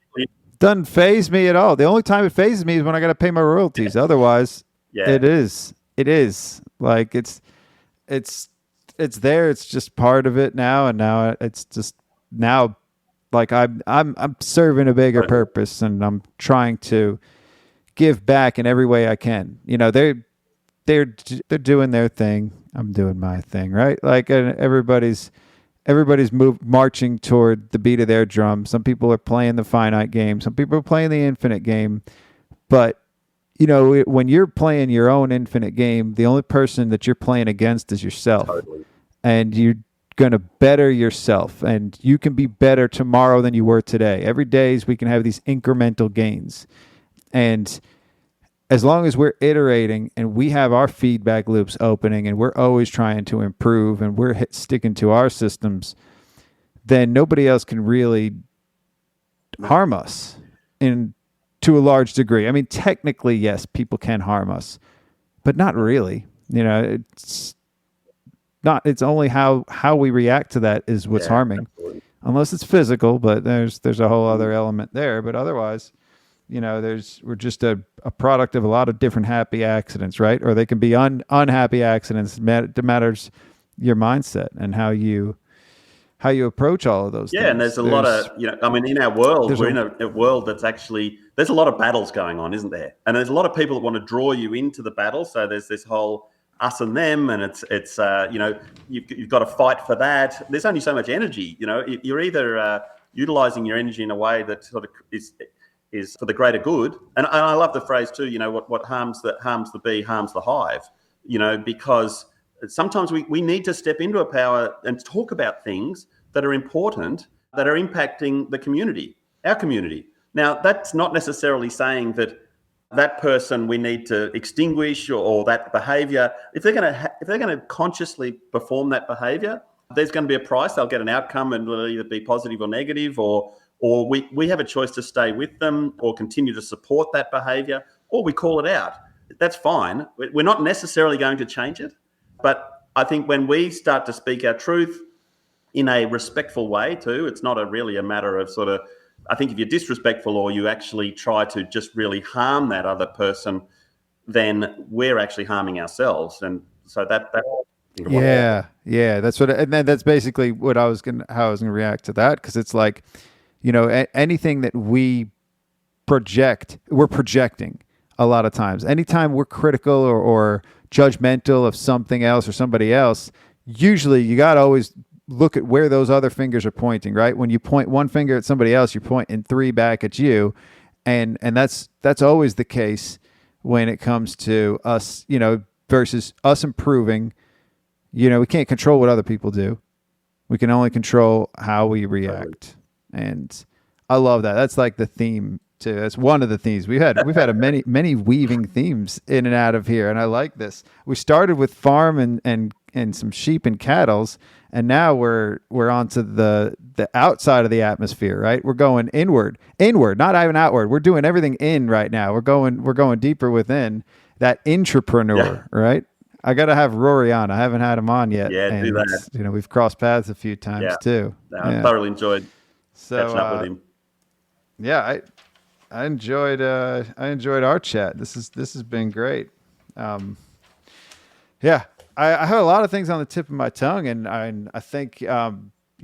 Doesn't faze me at all. The only time it phases me is when I got to pay my royalties. Yeah. Otherwise, it is like it's there. It's just part of it now, and now it's just now like I'm serving a bigger purpose, and I'm trying to give back in every way I can. They're doing their thing. I'm doing my thing, right? Like everybody's marching toward the beat of their drum. Some people are playing the finite game. Some people are playing the infinite game. But, when you're playing your own infinite game, the only person that you're playing against is yourself. Totally. And you're going to better yourself. And you can be better tomorrow than you were today. Every day we can have these incremental gains. And as long as we're iterating and we have our feedback loops opening and we're always trying to improve and we're sticking to our systems, then nobody else can really harm us to a large degree. I mean, technically, yes, people can harm us, but not really. It's only how we react to that is what's harming. Absolutely. Unless it's physical, but there's a whole other element there. But otherwise, we're just a product of a lot of different happy accidents, right? Or they can be unhappy accidents. It matters your mindset and how you approach all of those things. And there's a lot of, in our world, we're in a world that's actually, there's a lot of battles going on, isn't there? And there's a lot of people that want to draw you into the battle. So there's this whole us and them, and it's you've got to fight for that. There's only so much energy. You're either utilizing your energy in a way that sort of is for the greater good. And I love the phrase too, what harms the bee harms the hive, because sometimes we need to step into a power and talk about things that are important that are impacting the community, our community. Now, that's not necessarily saying that that person we need to extinguish or that behaviour. If they're going to consciously perform that behaviour, there's going to be a price. They'll get an outcome, and it'll either be positive or negative, or we have a choice to stay with them or continue to support that behaviour, or we call it out. That's fine. We're not necessarily going to change it, but I think when we start to speak our truth in a respectful way too, it's not really a matter of sort of, I think if you're disrespectful or you actually try to just really harm that other person, then we're actually harming ourselves. And so that that's what, and then that's basically what how I was gonna react to that, because it's like, anything that we project, we're projecting a lot of times. Anytime we're critical or judgmental of something else or somebody else, usually you got to always look at where those other fingers are pointing, right? When you point one finger at somebody else, you're pointing three back at you. And that's always the case when it comes to us, versus us improving. We can't control what other people do. We can only control how we react. And I love that. That's like the theme too. That's one of the themes we've had many weaving themes in and out of here. And I like this. We started with farm and some sheep and cattles, and now we're onto the outside of the atmosphere, right? We're going inward, not even outward. We're doing everything in right now. We're going deeper within that intra-preneur, right? I got to have Rory on. I haven't had him on yet. Yeah, do that. We've crossed paths a few times too. I thoroughly enjoyed catching up with him. Yeah, I enjoyed our chat. This has been great. I have a lot of things on the tip of my tongue, and I think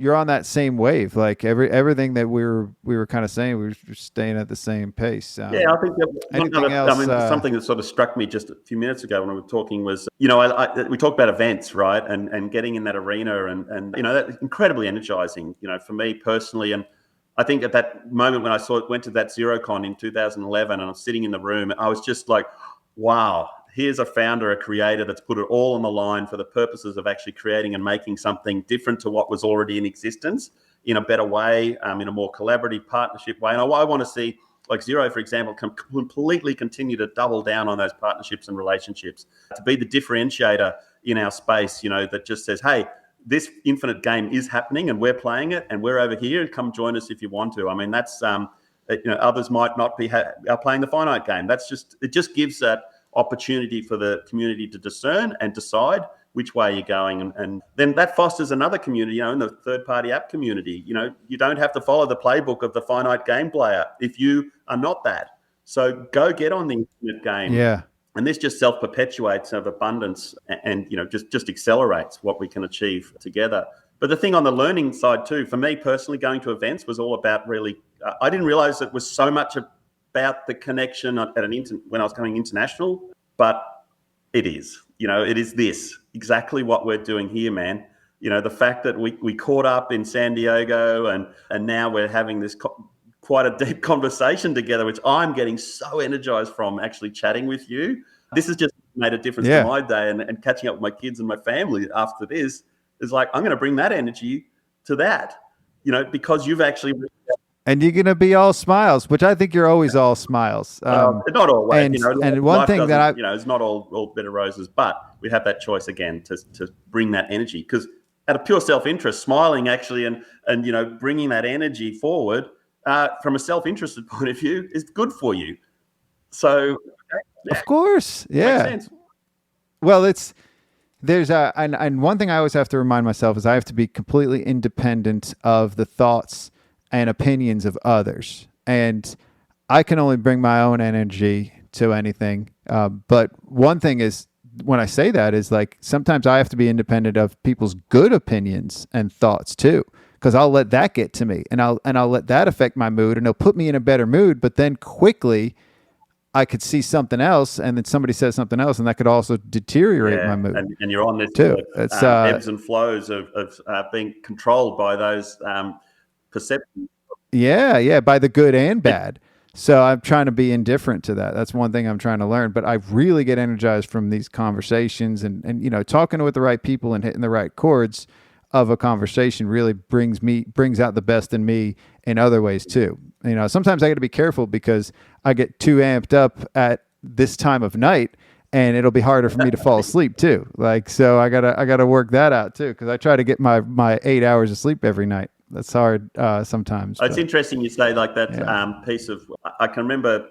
you're on that same wave. Like everything that we were kind of saying, we were staying at the same pace. I think something that sort of struck me just a few minutes ago when we were talking was, we talked about events, right, and getting in that arena, and that's incredibly energizing, for me personally. And I think at that moment when I went to that XeroCon in 2011, and I was sitting in the room, I was just like, wow. Here's a founder, a creator that's put it all on the line for the purposes of actually creating and making something different to what was already in existence in a better way, in a more collaborative partnership way. And I want to see, like Xero, for example, completely continue to double down on those partnerships and relationships, to be the differentiator in our space, that just says, hey, this infinite game is happening and we're playing it and we're over here. Come join us if you want to. I mean, that's, others might not be are playing the finite game. It just gives that opportunity for the community to discern and decide which way you're going. And then that fosters another community, in the third-party app community. You don't have to follow the playbook of the finite game player if you are not that. So go get on the infinite game. Yeah. And this just self-perpetuates of abundance and just accelerates what we can achieve together. But the thing on the learning side too, for me personally, going to events was all about really, I didn't realize it was so much about the connection when I was going international, but it is, it is this exactly what we're doing here, man. The fact that we caught up in San Diego and now we're having this quite a deep conversation together, which I'm getting so energized from actually chatting with you. This has just made a difference to my day, and catching up with my kids and my family after this is like, I'm going to bring that energy to that, because you've actually. And you're going to be all smiles, which I think you're always all smiles. Not always. And one thing that it's not all bed of roses, but we have that choice again to bring that energy, because out of pure self-interest, smiling actually and bringing that energy forward from a self-interested point of view is good for you. So, of course, yeah. Makes sense. Well, and one thing I always have to remind myself is I have to be completely independent of the thoughts and opinions of others. And I can only bring my own energy to anything. But one thing is, when I say that, is like, sometimes I have to be independent of people's good opinions and thoughts too, because I'll let that get to me and I'll let that affect my mood, and it'll put me in a better mood. But then quickly I could see something else, and then somebody says something else, and that could also deteriorate my mood. And you're on this too. Ebbs and flows of being controlled by those perceptions. Yeah, by the good and bad. So I'm trying to be indifferent to that. That's one thing I'm trying to learn. But I really get energized from these conversations and talking with the right people and hitting the right chords of a conversation really brings out the best in me in other ways too. You know, sometimes I got to be careful because I get too amped up at this time of night, and it'll be harder for me to fall asleep too. Like, so I gotta work that out too, because I try to get my 8 hours of sleep every night. That's hard sometimes. It's interesting you say like that piece of. I can remember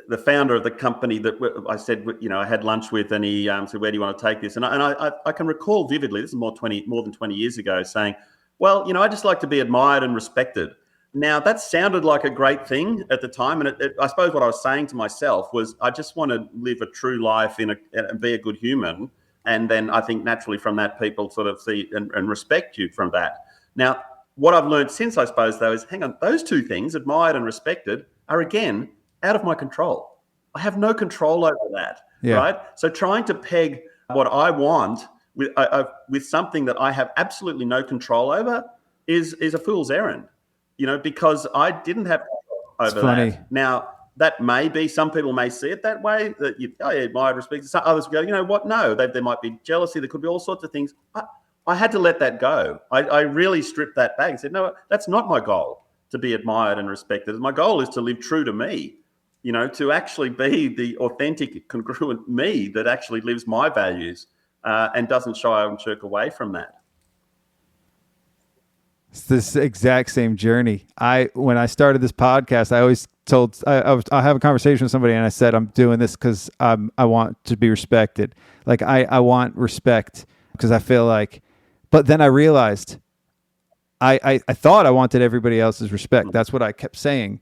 the founder of the company that I said, you know, I had lunch with, and he said, "Where do you want to take this?" And I can recall vividly. This is more than 20 years ago, saying, "Well, you know, I just like to be admired and respected." Now that sounded like a great thing at the time, and I suppose what I was saying to myself was, I just want to live a true life and be a good human, and then I think naturally from that people sort of see and respect you from that. Now, what I've learned since, I suppose, though, is hang on, those two things, admired and respected, are again out of my control. I have no control over that, right? So trying to peg what I want with something that I have absolutely no control over is a fool's errand, you know, because I didn't have control over that. Now, that may be, some people may see it that way, that you admire, respect. Some others go, you know what? No, there might be jealousy. There could be all sorts of things. I had to let that go. I really stripped that back and said, no, that's not my goal, to be admired and respected. My goal is to live true to me, you know, to actually be the authentic, congruent me that actually lives my values and doesn't shy and shirk away from that. It's this exact same journey. When I started this podcast, I always told, I have a conversation with somebody and I said, I'm doing this because I want to be respected. Like I want respect because I feel like, but then I realized I thought I wanted everybody else's respect. That's what I kept saying.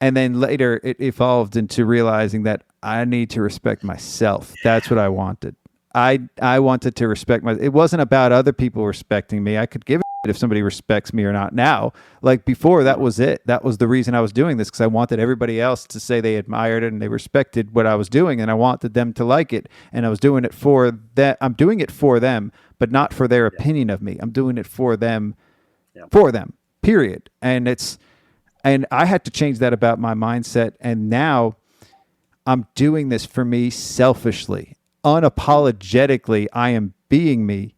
And then later it evolved into realizing that I need to respect myself. That's what I wanted. I wanted to respect it wasn't about other people respecting me. I could give a shit if somebody respects me or not now. Like before, that was it. That was the reason I was doing this, because I wanted everybody else to say they admired it and they respected what I was doing, and I wanted them to like it. And I was doing it for that. I'm doing it for them, but not for their opinion of me. I'm doing it for them, period. And I had to change that about my mindset. And now I'm doing this for me selfishly. Unapologetically, I am being me,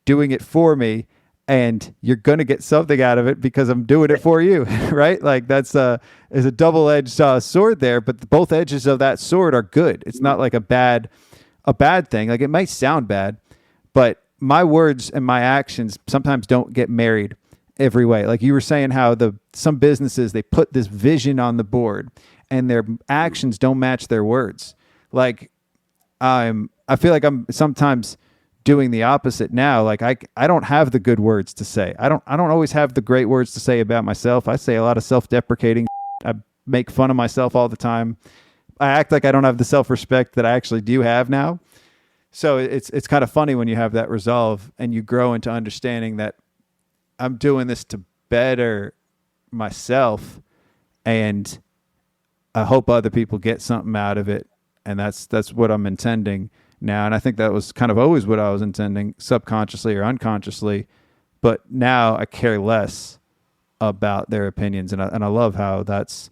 doing it for me, and you're going to get something out of it because I'm doing it for you, right? Like is a double-edged sword there, but both edges of that sword are good. It's not like a bad thing. Like it might sound bad, but my words and my actions sometimes don't get married every way. Like you were saying how some businesses, they put this vision on the board and their actions don't match their words. Like I feel like I'm sometimes doing the opposite now. Like I don't have the good words to say. I don't always have the great words to say about myself. I say a lot of self-deprecating. I make fun of myself all the time. I act like I don't have the self-respect that I actually do have now. So it's kind of funny when you have that resolve and you grow into understanding that I'm doing this to better myself, and I hope other people get something out of it. And that's what I'm intending now. And I think that was kind of always what I was intending, subconsciously or unconsciously. But now I care less about their opinions. And I love how that's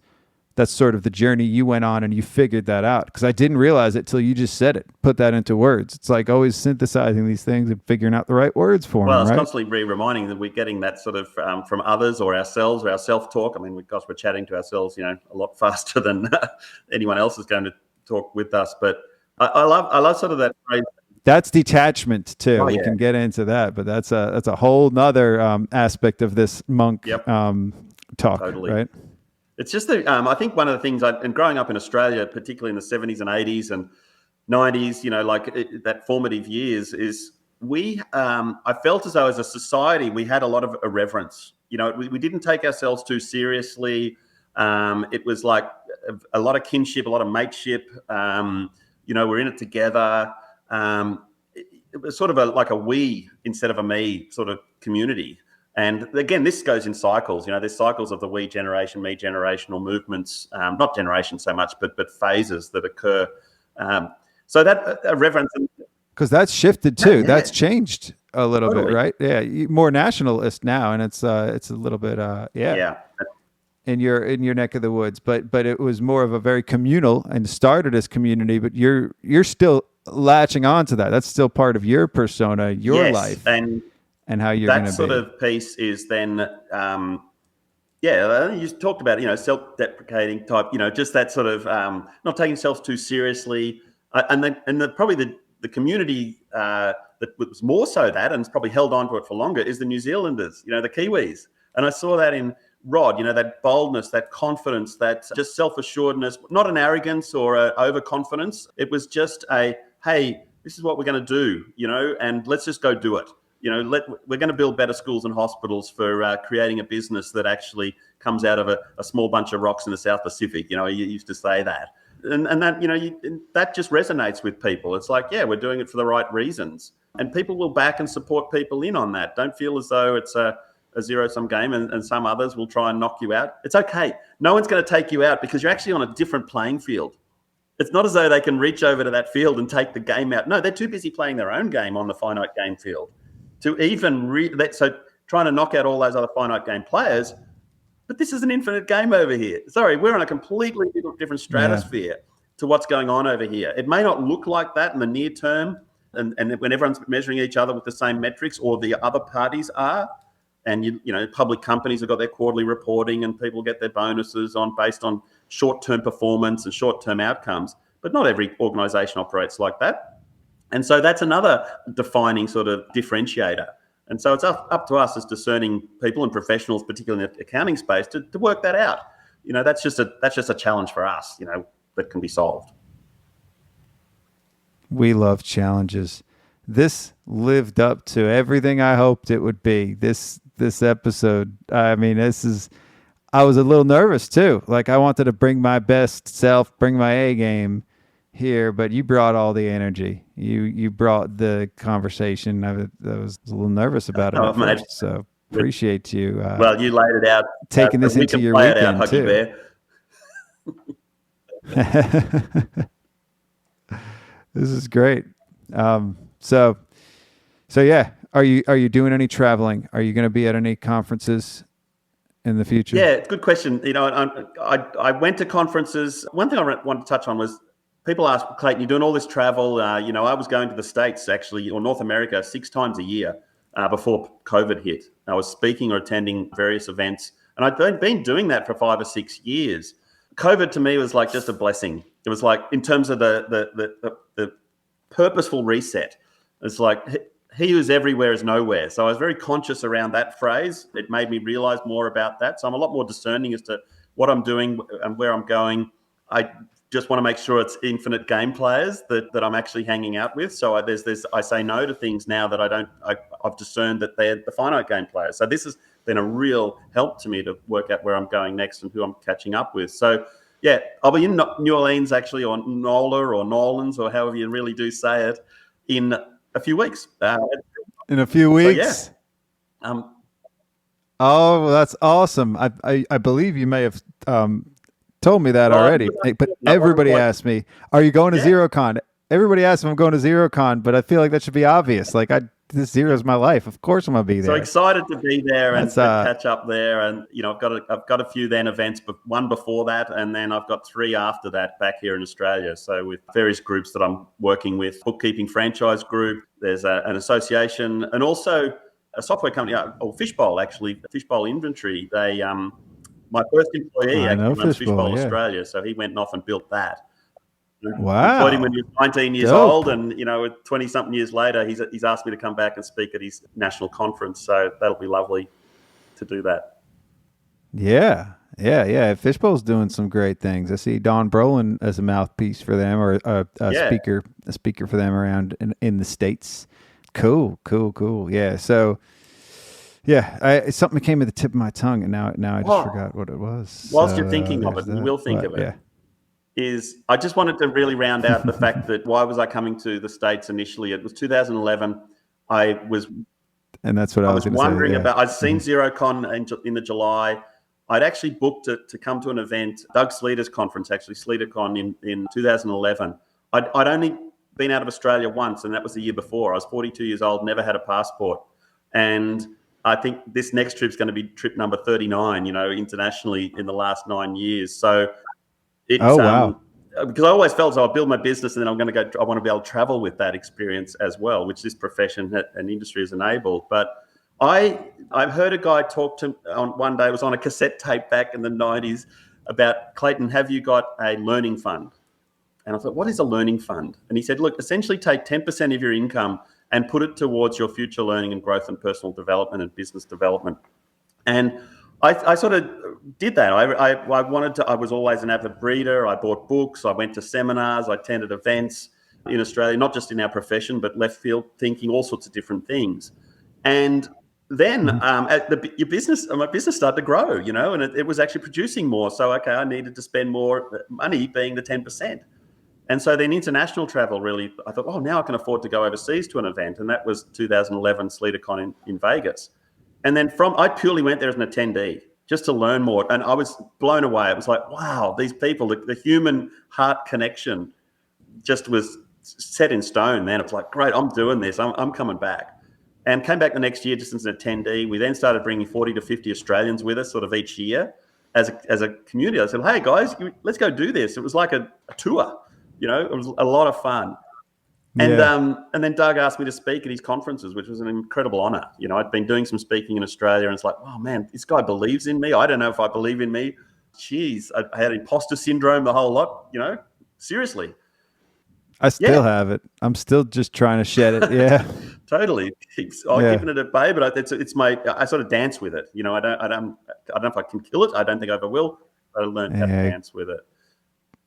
sort of the journey you went on, and you figured that out, because I didn't realize it till you just said it, put that into words. It's like always synthesizing these things and figuring out the right words for them. Well, it's right? constantly reminding that we're getting that sort of from others or ourselves, or our self-talk. I mean, we're chatting to ourselves, you know, a lot faster than anyone else is going to talk with us. But I love sort of that phrase. That's detachment too. We yeah. can get into that, but that's a whole nother aspect of this monk talk, Totally. Right? It's just that I think one of the things, and growing up in Australia, particularly in the 70s and 80s and 90s, you know, like that formative years, is I felt as though as a society we had a lot of irreverence. You know, we didn't take ourselves too seriously. It was like a lot of kinship, a lot of mateship. You know, we're in it together. It was sort of like a we instead of a me sort of community. And again, this goes in cycles. You know, there's cycles of the we generation, me generation, or movements, not generation so much, but phases that occur. So that reverence. Because that's shifted too. Yeah. That's changed a little bit, right? Yeah, more nationalist now, and it's a little bit in your neck of the woods. But it was more of a very communal and started as community. But you're still latching on to that. That's still part of your persona, your life. and how you're going to That sort be. of piece is then, you talked about, self-deprecating type, just that sort of not taking yourself too seriously. Probably the community that was more so that, and it's probably held on to it for longer, is the New Zealanders, the Kiwis. And I saw that in Rod, that boldness, that confidence, that just self-assuredness, not an arrogance or a overconfidence. It was just hey, this is what we're going to do, and let's just go do it. We're going to build better schools and hospitals for creating a business that actually comes out of a small bunch of rocks in the South Pacific. You used to say that. And that, that just resonates with people. It's like, yeah, we're doing it for the right reasons. And people will back and support people in on that. Don't feel as though it's a zero-sum game and some others will try and knock you out. It's okay. No one's going to take you out because you're actually on a different playing field. It's not as though they can reach over to that field and take the game out. No, they're too busy playing their own game on the finite game field to even so trying to knock out all those other finite game players. But this is an infinite game over here. Sorry, we're on a completely different stratosphere to what's going on over here. It may not look like that in the near term, and when everyone's measuring each other with the same metrics, or the other parties are, and public companies have got their quarterly reporting, and people get their bonuses based on short-term performance and short-term outcomes. But not every organisation operates like that, and so that's another defining sort of differentiator. And so it's up to us as discerning people and professionals, particularly in the accounting space, to work that out. That's just a challenge for us, that can be solved. We love challenges. This lived up to everything I hoped it would be. This episode, I mean, I was a little nervous too. Like, I wanted to bring my best self, bring my A game here, but you brought all the energy. You brought the conversation. I was a little nervous about it at first, so appreciate you. Well, you laid it out. Taking this into your weekend out, too. This is great. So yeah. Are you doing any traveling? Are you going to be at any conferences in the future? Yeah, it's a good question. I went to conferences. One thing I wanted to touch on was people ask, Clayton, you're doing all this travel. I was going to the States actually, or North America, 6 times a year before COVID hit. I was speaking or attending various events, and I'd been doing that for 5 or 6 years. COVID to me was like just a blessing. It was like, in terms of the purposeful reset, it's like he who's everywhere is nowhere. So I was very conscious around that phrase. It made me realize more about that. So I'm a lot more discerning as to what I'm doing and where I'm going. I just want to make sure it's infinite game players that I'm actually hanging out with. So I say no to things now that I've discerned that they're the finite game players. So this has been a real help to me to work out where I'm going next and who I'm catching up with. So yeah, I'll be in New Orleans actually, or NOLA or Nolans, or however you really do say it, in a few weeks. In a few weeks? So, yeah. Oh, well, that's awesome. I believe you may have told me that already. But everybody asked me, are you going to ZeroCon? Everybody asks if I'm going to ZeroCon, but I feel like that should be obvious. Like, this Zero is my life. Of course I'm going to be there. So excited to be there and catch up there. And, I've got a few then events, but one before that, and then I've got 3 after that back here in Australia. So with various groups that I'm working with, bookkeeping franchise group, there's an association, and also a software company, or Fishbowl actually, Fishbowl Inventory. They, my first employee actually runs Fishbowl Australia. So he went off and built that. Wow. Employed him when he was 19 years old, and 20-something years later, he's asked me to come back and speak at his national conference. So that'll be lovely to do that. Yeah. Fishbowl's doing some great things. I see Don Brolin as a mouthpiece for them, or a speaker for them around in the States. Cool. Yeah. So, yeah, something came to the tip of my tongue, and now I just forgot what it was. Whilst you're thinking of it, and we'll think of it. Yeah. I just wanted to really round out the fact that why was I coming to the States initially? It was 2011. And that's what I was wondering about. I'd seen Mm-hmm. ZeroCon in the July. I'd actually booked to come to an event, Doug Sleater's conference, actually, SleaterCon in 2011. I'd only been out of Australia once, and that was the year before. I was 42 years old, never had a passport. And I think this next trip's going to be trip number 39, internationally in the last 9 years. So it's, wow. Because I always felt I'll build my business and then I want to be able to travel with that experience as well, which this profession and industry has enabled. But I've heard a guy talk to on one day, it was on a cassette tape back in the 90s, about, Clayton, have you got a learning fund? And I thought, what is a learning fund? And he said, look, essentially take 10% of your income and put it towards your future learning and growth and personal development and business development. And I sort of did that. I was always an avid reader. I bought books. I went to seminars. I attended events in Australia, not just in our profession, but left field thinking, all sorts of different things. And then my business started to grow, and it was actually producing more. So, okay, I needed to spend more money, being the 10%. And so then international travel really, I thought, oh, now I can afford to go overseas to an event. And that was 2011 SleaderCon in Vegas. And then I purely went there as an attendee just to learn more. And I was blown away. It was like, wow, these people, the human heart connection just was set in stone then. It's like, great, I'm doing this. I'm coming back. And came back the next year just as an attendee. We then started bringing 40 to 50 Australians with us sort of each year as a community. I said, hey, guys, let's go do this. It was like a tour. It was a lot of fun. And then Doug asked me to speak at his conferences, which was an incredible honor. I'd been doing some speaking in Australia, and it's like, oh, man, this guy believes in me. I don't know if I believe in me. Jeez, I had imposter syndrome, the whole lot, seriously. I still have it. I'm still just trying to shed it. Yeah. Totally. I'm keeping it at bay, but I sort of dance with it. I don't know if I can kill it. I don't think I ever will. I learned how to dance with it.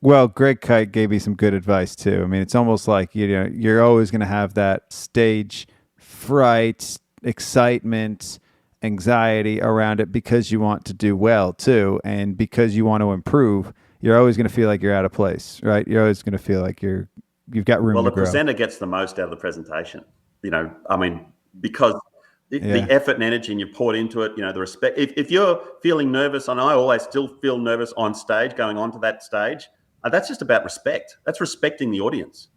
Well, Greg Kite gave you some good advice too. I mean, it's almost like, you're always going to have that stage fright, excitement, anxiety around it because you want to do well too. And because you want to improve, you're always going to feel like you're out of place, right? You're always going to feel like you've got room to grow. Well, the presenter gets the most out of the presentation, because the effort and energy and you poured into it, the respect. If you're feeling nervous, and I always still feel nervous on stage, going onto that stage, that's just about respect. That's respecting the audience.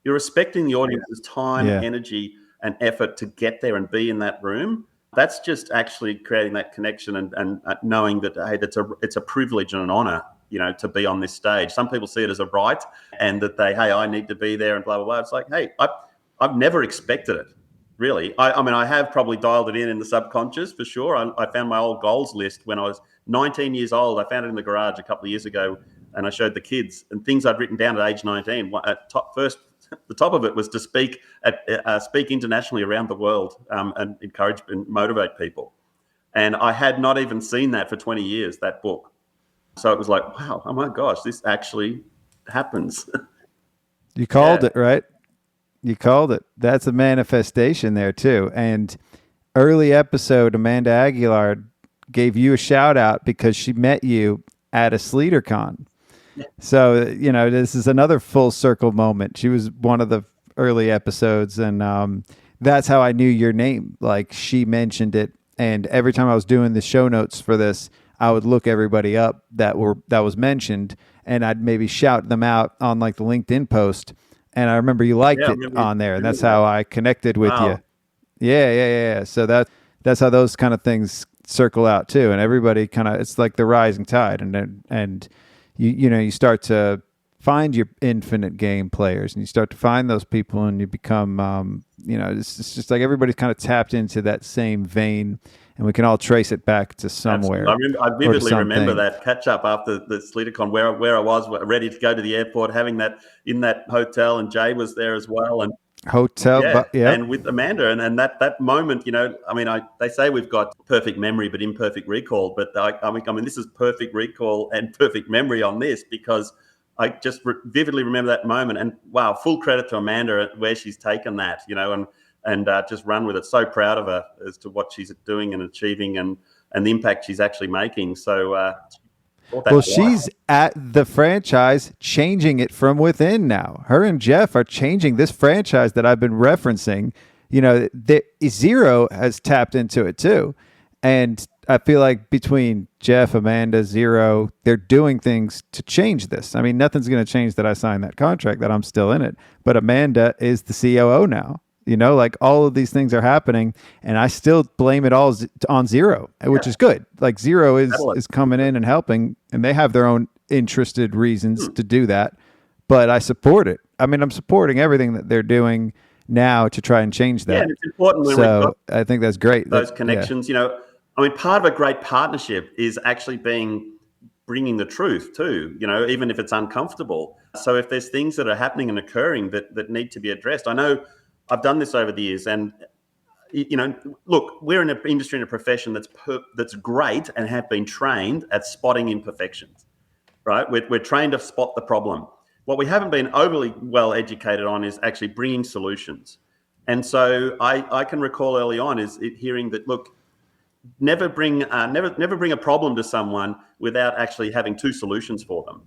You're respecting the audience's time, energy, and effort to get there and be in that room. That's just actually creating that connection and knowing that, hey, it's a privilege and an honor, to be on this stage. Some people see it as a right, and that I need to be there and blah, blah, blah. It's like, hey, I've never expected it, really. I have probably dialed it in the subconscious for sure. I found my old goals list when I was 19 years old. I found it in the garage a couple of years ago, and I showed the kids, and things I'd written down at age 19. The top of it was to speak internationally around the world, and encourage and motivate people. And I had not even seen that for 20 years, that book. So it was like, wow, oh my gosh, this actually happens. You called it, right? You called it. That's a manifestation there too. And early episode, Amanda Aguilar gave you a shout out because she met you at a SleaderCon. So, this is another full circle moment. She was one of the early episodes, and that's how I knew your name. Like, she mentioned it, and every time I was doing the show notes for this, I would look everybody up that was mentioned, and I'd maybe shout them out on like the LinkedIn post. And I remember you liked it on there, and that's how I connected with you. Yeah. So that's how those kind of things circle out too, and everybody it's like the rising tide, and you start to find your infinite game players, and you start to find those people, and you become it's just like everybody's kind of tapped into that same vein, and we can all trace it back to somewhere. I vividly remember that catch up after the SleaderCon where I was ready to go to the airport, having that in that hotel, and Jay was there as well, and and with Amanda, and that moment, they say we've got perfect memory but imperfect recall, but this is perfect recall and perfect memory on this, because I just vividly remember that moment, and wow, full credit to Amanda where she's taken that, and just run with it. So proud of her as to what she's doing and achieving, and the impact she's actually making. So she's at the franchise, changing it from within now. Her and Jeff are changing this franchise that I've been referencing. Zero has tapped into it too. And I feel like between Jeff, Amanda, Zero, they're doing things to change this. I mean, nothing's going to change that I signed that contract, that I'm still in it. But Amanda is the COO now. Like all of these things are happening, and I still blame it all on Zero, which is good. Like Zero is coming in and helping, and they have their own interested reasons to do that. But I support it. I mean, I'm supporting everything that they're doing, now to try and change that. Yeah, and it's important when we've So got I think that's great. those connections. You know, I mean, part of a great partnership is actually bringing the truth too, you know, even if it's uncomfortable. So if there's things that are happening and occurring that need to be addressed, I know I've done this over the years, and you know, look, we're in an industry and a profession that's great and have been trained at spotting imperfections, right? We're trained to spot the problem. What we haven't been overly well educated on is actually bringing solutions. And so I can recall early on hearing that, look, never bring a problem to someone without actually having two solutions for them.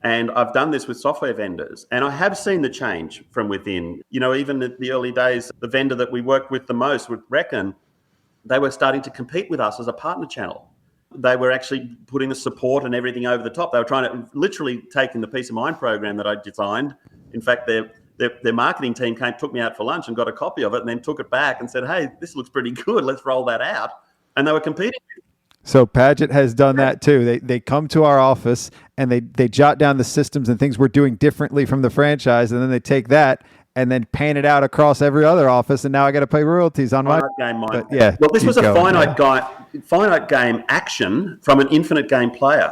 And I've done this with software vendors, and I have seen the change from within. You know, even at the early days, the vendor that we worked with the most would reckon they were starting to compete with us as a partner channel. They were actually putting the support and everything over the top. They were trying to literally taking the Peace of Mind program that I designed. In fact, their marketing team took me out for lunch and got a copy of it, and then took it back and said, "Hey, this looks pretty good. Let's roll that out." And they were competing. So Paget has done that too. They come to our office and they jot down the systems and things we're doing differently from the franchise, and then they take that and then pan it out across every other office, and now I got to pay royalties on my game. But yeah. Well, this was a finite game action from an infinite game player,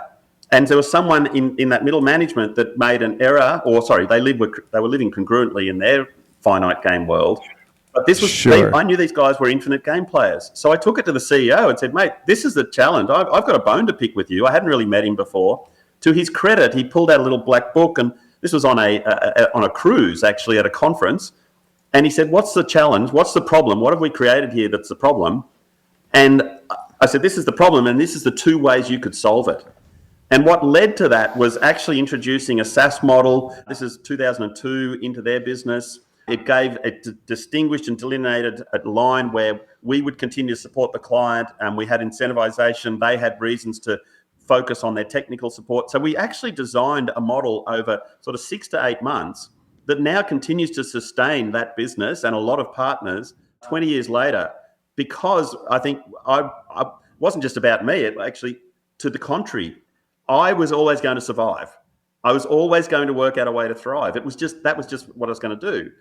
and there was someone in that middle management that made an error, they were living congruently in their finite game world. But this was, sure. I knew these guys were infinite game players. So I took it to the CEO and said, "Mate, this is the challenge. I've got a bone to pick with you." I hadn't really met him before. To his credit, he pulled out a little black book, and this was on a cruise, actually, at a conference. And he said, "What's the challenge? What's the problem? What have we created here that's the problem?" And I said, "This is the problem, and this is the two ways you could solve it." And what led to that was actually introducing a SaaS model. This is 2002 into their business. It gave a distinguished and delineated a line where we would continue to support the client, and we had incentivization. They had reasons to focus on their technical support. So we actually designed a model over sort of 6 to 8 months that now continues to sustain that business and a lot of partners 20 years later, because I think I wasn't just about me. It actually, to the contrary, I was always going to survive. I was always going to work out a way to thrive. That was just what I was going to do.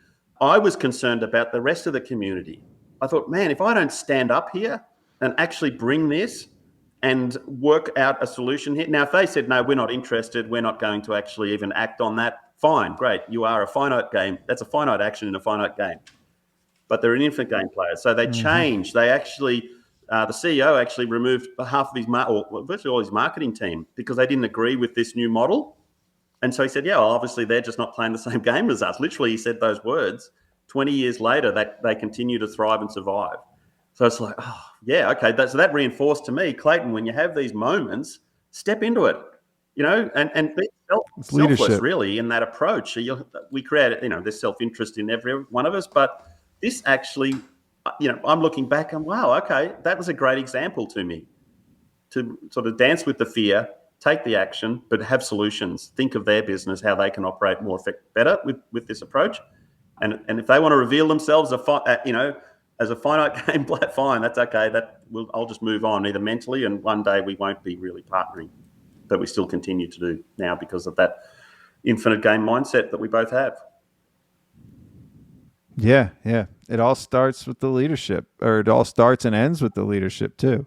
I was concerned about the rest of the community. I thought, man, if I don't stand up here and actually bring this and work out a solution here. Now, if they said, "No, we're not interested, we're not going to actually even act on that," fine, great. You are a finite game. That's a finite action in a finite game. But they're an infinite game player. So they changed. They actually, the CEO actually removed half of his, virtually all his marketing team, because they didn't agree with this new model. And so he said, "Yeah, well, obviously they're just not playing the same game as us." Literally, he said those words. 20 years later, they continue to thrive and survive. So it's like, oh, yeah, okay. So that reinforced to me, Clayton, when you have these moments, step into it, you know, and be selfless, really, in that approach. So we create, there's self-interest in every one of us. But this actually, I'm looking back and, wow, okay, that was a great example to me, to sort of dance with the fear, take the action, but have solutions. Think of their business, how they can operate better with this approach. And if they want to reveal themselves, as a finite game player, fine, that's okay. I'll just move on, either mentally, and one day we won't be really partnering, but we still continue to do now because of that infinite game mindset that we both have. Yeah. It all starts with the leadership, or it all starts and ends with the leadership too.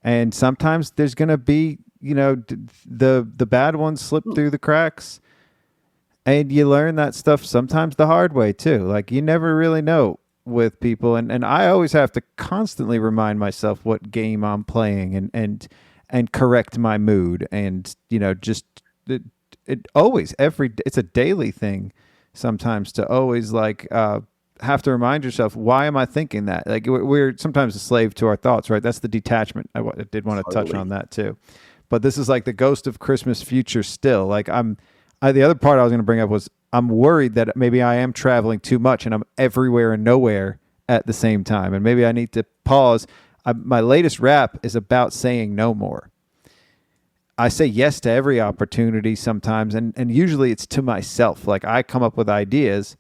And sometimes there's going to be, the bad ones slip through the cracks, and you learn that stuff sometimes the hard way too. Like, you never really know with people. And I always have to constantly remind myself what game I'm playing and correct my mood. And, it's a daily thing sometimes to always have to remind yourself, why am I thinking that? Like, we're sometimes a slave to our thoughts, right? That's the detachment. I did want to touch on that too. But this is like the ghost of Christmas future still. Like, the other part I was going to bring up was, I'm worried that maybe I am traveling too much and I'm everywhere and nowhere at the same time. And maybe I need to pause. My latest rap is about saying no more. I say yes to every opportunity sometimes, and usually it's to myself. Like, I come up with ideas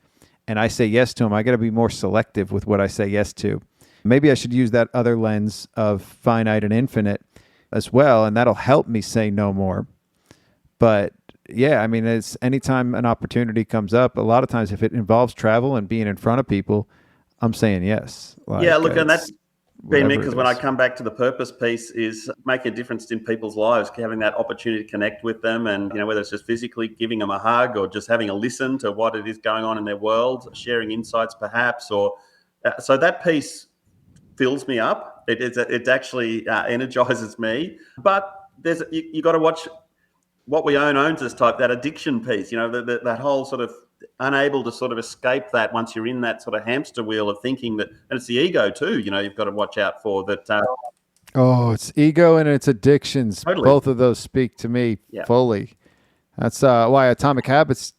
and I say yes to them. I got to be more selective with what I say yes to. Maybe I should use that other lens of finite and infinite as well, and that'll help me say no more. But yeah, I mean, it's anytime an opportunity comes up, a lot of times if it involves travel and being in front of people, I'm saying yes. Yeah, look, and it's that's been me whatever because it when I is. come back to the purpose piece is making a difference in people's lives, having that opportunity to connect with them, and whether it's just physically giving them a hug or just having a listen to what it is going on in their world, sharing insights perhaps, or so that piece fills me up. It actually energizes me. But there's you got to watch what we own owns us type, that addiction piece, that whole sort of unable to sort of escape that once you're in that sort of hamster wheel of thinking that, and it's the ego too, you've got to watch out for that. Oh, it's ego and it's addictions. Totally. Both of those speak to me Yeah. fully. That's why Atomic Habits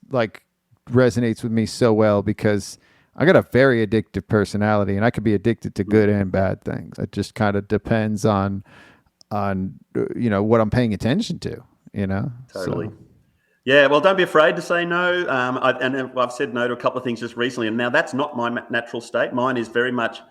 resonates with me so well, because I got a very addictive personality and I could be addicted to good and bad things. It just kind of depends on what I'm paying attention to, Totally. So. Yeah, well, don't be afraid to say no. I've said no to a couple of things just recently, and now that's not my natural state. Mine is very much,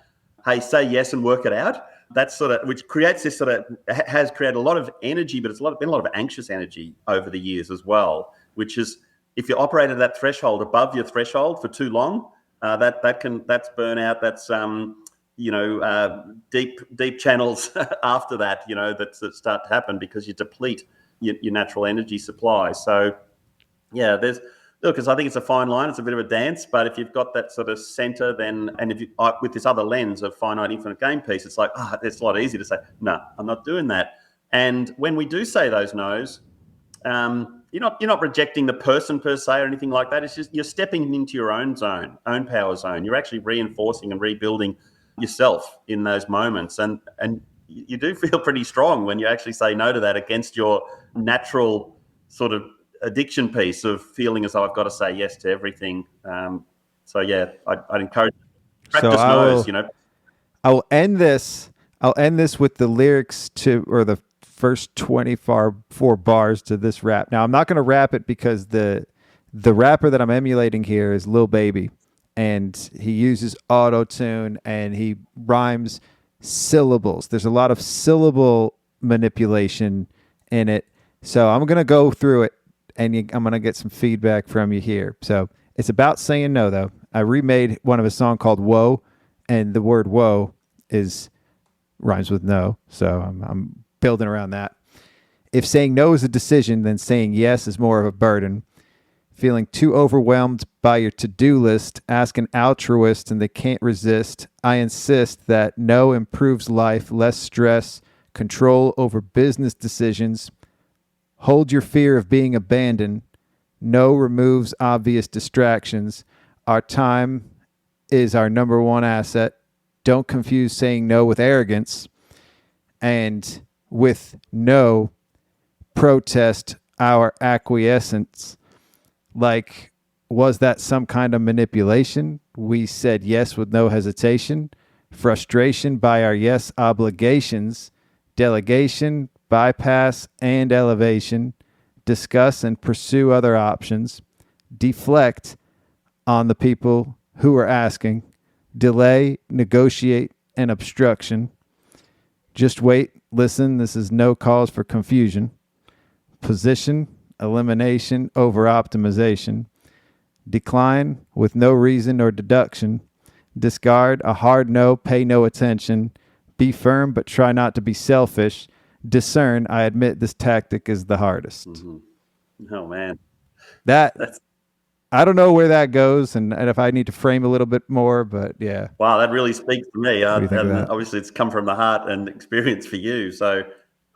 hey, say yes and work it out. That's sort of, which creates this sort of, has created a lot of energy, but it's been a lot of anxious energy over the years as well, which is, if you operate at that threshold, above your threshold for too long, that's burnout. That's deep channels after that, that start to happen because you deplete your natural energy supply. So yeah, because I think it's a fine line. It's a bit of a dance, but if you've got that sort of center, then, and if you, with this other lens of finite infinite game piece, it's like, it's a lot easier to say, no, I'm not doing that. And when we do say those no's, you're not rejecting the person per se or anything like that. It's just you're stepping into your own zone, own power zone. You're actually reinforcing and rebuilding yourself in those moments, and you do feel pretty strong when you actually say no to that against your natural sort of addiction piece of feeling as though I've got to say yes to everything. So yeah, I'd encourage practice no's. I'll end this with the lyrics or the first 24 bars to this rap. Now I'm not going to rap it because the rapper that I'm emulating here is Lil Baby, and he uses auto-tune and he rhymes syllables. There's a lot of syllable manipulation in it. So I'm going to go through it and I'm going to get some feedback from you here. So it's about saying no, though. I remade one of his song called Whoa, and the word whoa rhymes with no. So I'm building around that. If saying no is a decision, then saying yes is more of a burden. Feeling too overwhelmed by your to-do list, ask an altruist and they can't resist. I insist that no improves life, less stress, control over business decisions. Hold your fear of being abandoned. No removes obvious distractions. Our time is our number one asset. Don't confuse saying no with arrogance. And with no, protest our acquiescence. Like, was that some kind of manipulation? We said yes with no hesitation. Frustration by our yes obligations. Delegation, bypass, and elevation. Discuss and pursue other options. Deflect on the people who are asking. Delay, negotiate, and obstruction. Just wait, listen, this is no cause for confusion. Position, elimination, over-optimization. Decline with no reason or deduction. Discard, a hard no, pay no attention. Be firm, but try not to be selfish. Discern, I admit this tactic is the hardest. Mm-hmm. Oh, man. That's I don't know where that goes and if I need to frame a little bit more, but yeah. Wow, that really speaks to me. What do you think of that? Obviously, it's come from the heart and experience for you. So,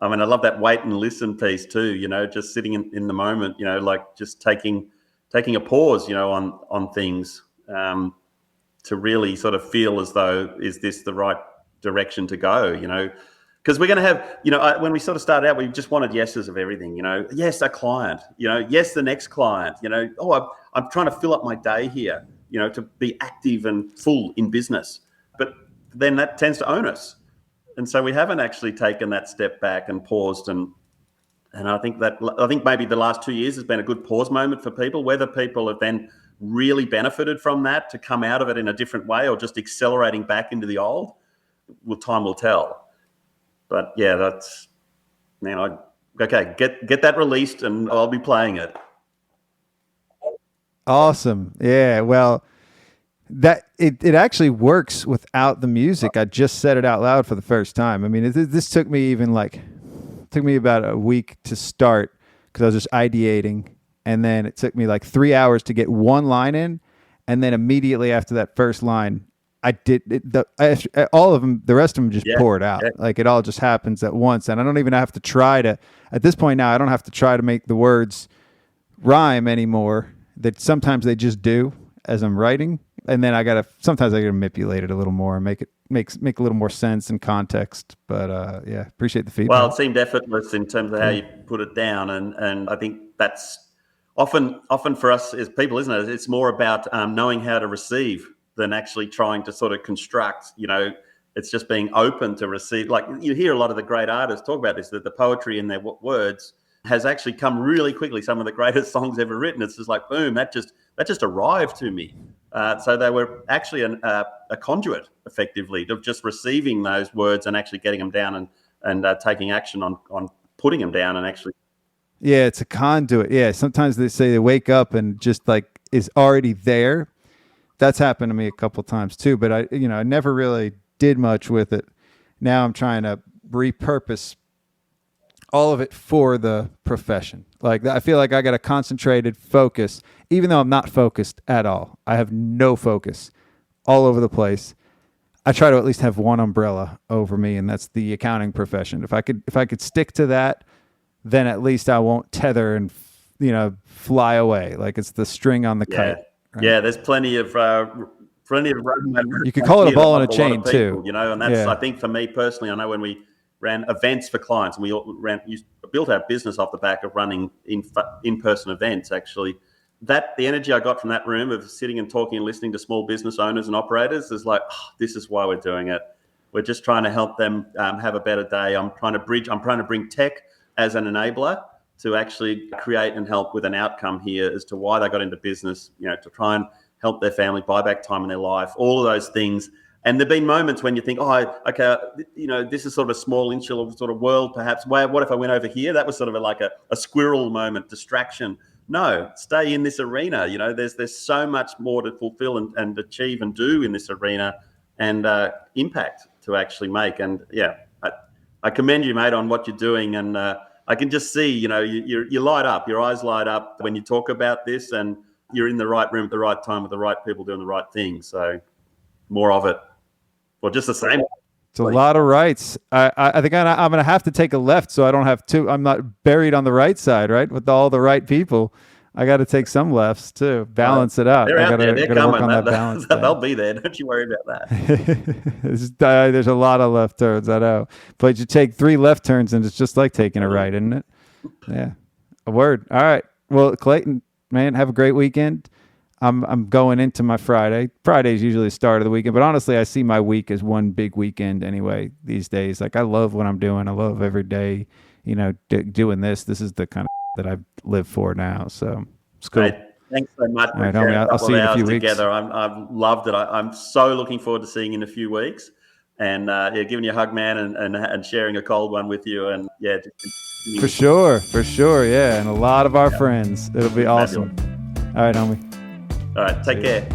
I mean, I love that wait and listen piece too, just sitting in the moment, like just taking a pause, on things to really sort of feel as though, is this the right direction to go, Because we're going to have, when we sort of started out, we just wanted yeses of everything, yes, a client, yes, the next client, I'm trying to fill up my day here, to be active and full in business. But then that tends to own us. And so we haven't actually taken that step back and paused. And I think maybe the last 2 years has been a good pause moment for people, whether people have then really benefited from that to come out of it in a different way or just accelerating back into the old. Well, time will tell. But yeah, get that released and I'll be playing it. Awesome. Yeah. Well, that it actually works without the music. I just said it out loud for the first time. I mean, this took me about a week to start because I was just ideating, and then it took me like 3 hours to get one line in, and then immediately after that first line, I did all of them. The rest of them just poured out. Yeah. Like it all just happens at once, and I don't even have to try to. At this point now, I don't have to try to make the words rhyme anymore. That sometimes they just do as I'm writing, and then sometimes I gotta manipulate it a little more and make a little more sense and context. But yeah, appreciate the feedback. Well, it seemed effortless in terms of how you put it down, and I think that's often for us as people, isn't it? It's more about knowing how to receive than actually trying to sort of construct. It's just being open to receive. Like you hear a lot of the great artists talk about this, that the poetry in their words has actually come really quickly. Some of the greatest songs ever written, it's just like, boom, that just arrived to me. So they were actually a conduit, effectively, of just receiving those words and actually getting them down and taking action on putting them down and actually. Yeah, it's a conduit. Yeah, sometimes they say they wake up and just like is already there. That's happened to me a couple of times too, but I never really did much with it. Now I'm trying to repurpose all of it for the profession. Like I feel like I got a concentrated focus, even though I'm not focused at all. I have no focus all over the place. I try to at least have one umbrella over me, and that's the accounting profession. If I could stick to that, then at least I won't tether and fly away. Like it's the string on the kite. Right? Yeah, the's plenty of you could call it a ball on a chain too. And that's I think for me personally, I know when we ran events for clients, and we built our business off the back of running in-person events. Actually, the energy I got from that room of sitting and talking and listening to small business owners and operators is like, this is why we're doing it. We're just trying to help them have a better day. I'm trying to bring tech as an enabler to actually create and help with an outcome here as to why they got into business, to try and help their family buy back time in their life, all of those things. And there've been moments when you think, this is sort of a small insular sort of world, perhaps. What if I went over here? That was sort of like a squirrel moment, distraction. No, stay in this arena. There's so much more to fulfill and achieve and do in this arena, and impact to actually make. And I commend you, mate, on what you're doing. And I can just see, you light up, your eyes light up when you talk about this, and you're in the right room at the right time with the right people doing the right thing. So more of it. Or just the same. It's a lot of rights. I think I'm going to have to take a left so I don't have to. I'm not buried on the right side, right? With all the right people. I got to take some lefts too. Balance it out. They're out there. They're coming. Balance they'll be there. Don't you worry about that. There's a lot of left turns, I know. But you take 3 left turns and it's just like taking a right, isn't it? Yeah. A word. All right. Well, Clayton, man, have a great weekend. I'm going into my Friday. Friday's usually the start of the weekend, but honestly, I see my week as one big weekend anyway these days. Like I love what I'm doing. I love every day, doing this. This is the kind of that I live for now. So it's cool. Great. Thanks so much. All right, homie, I'll see you in a few weeks. Together. I've loved it. I'm so looking forward to seeing you in a few weeks, and giving you a hug, man, and sharing a cold one with you, and for sure, yeah, and a lot of our friends. It'll be awesome. All right, homie. All right, take care.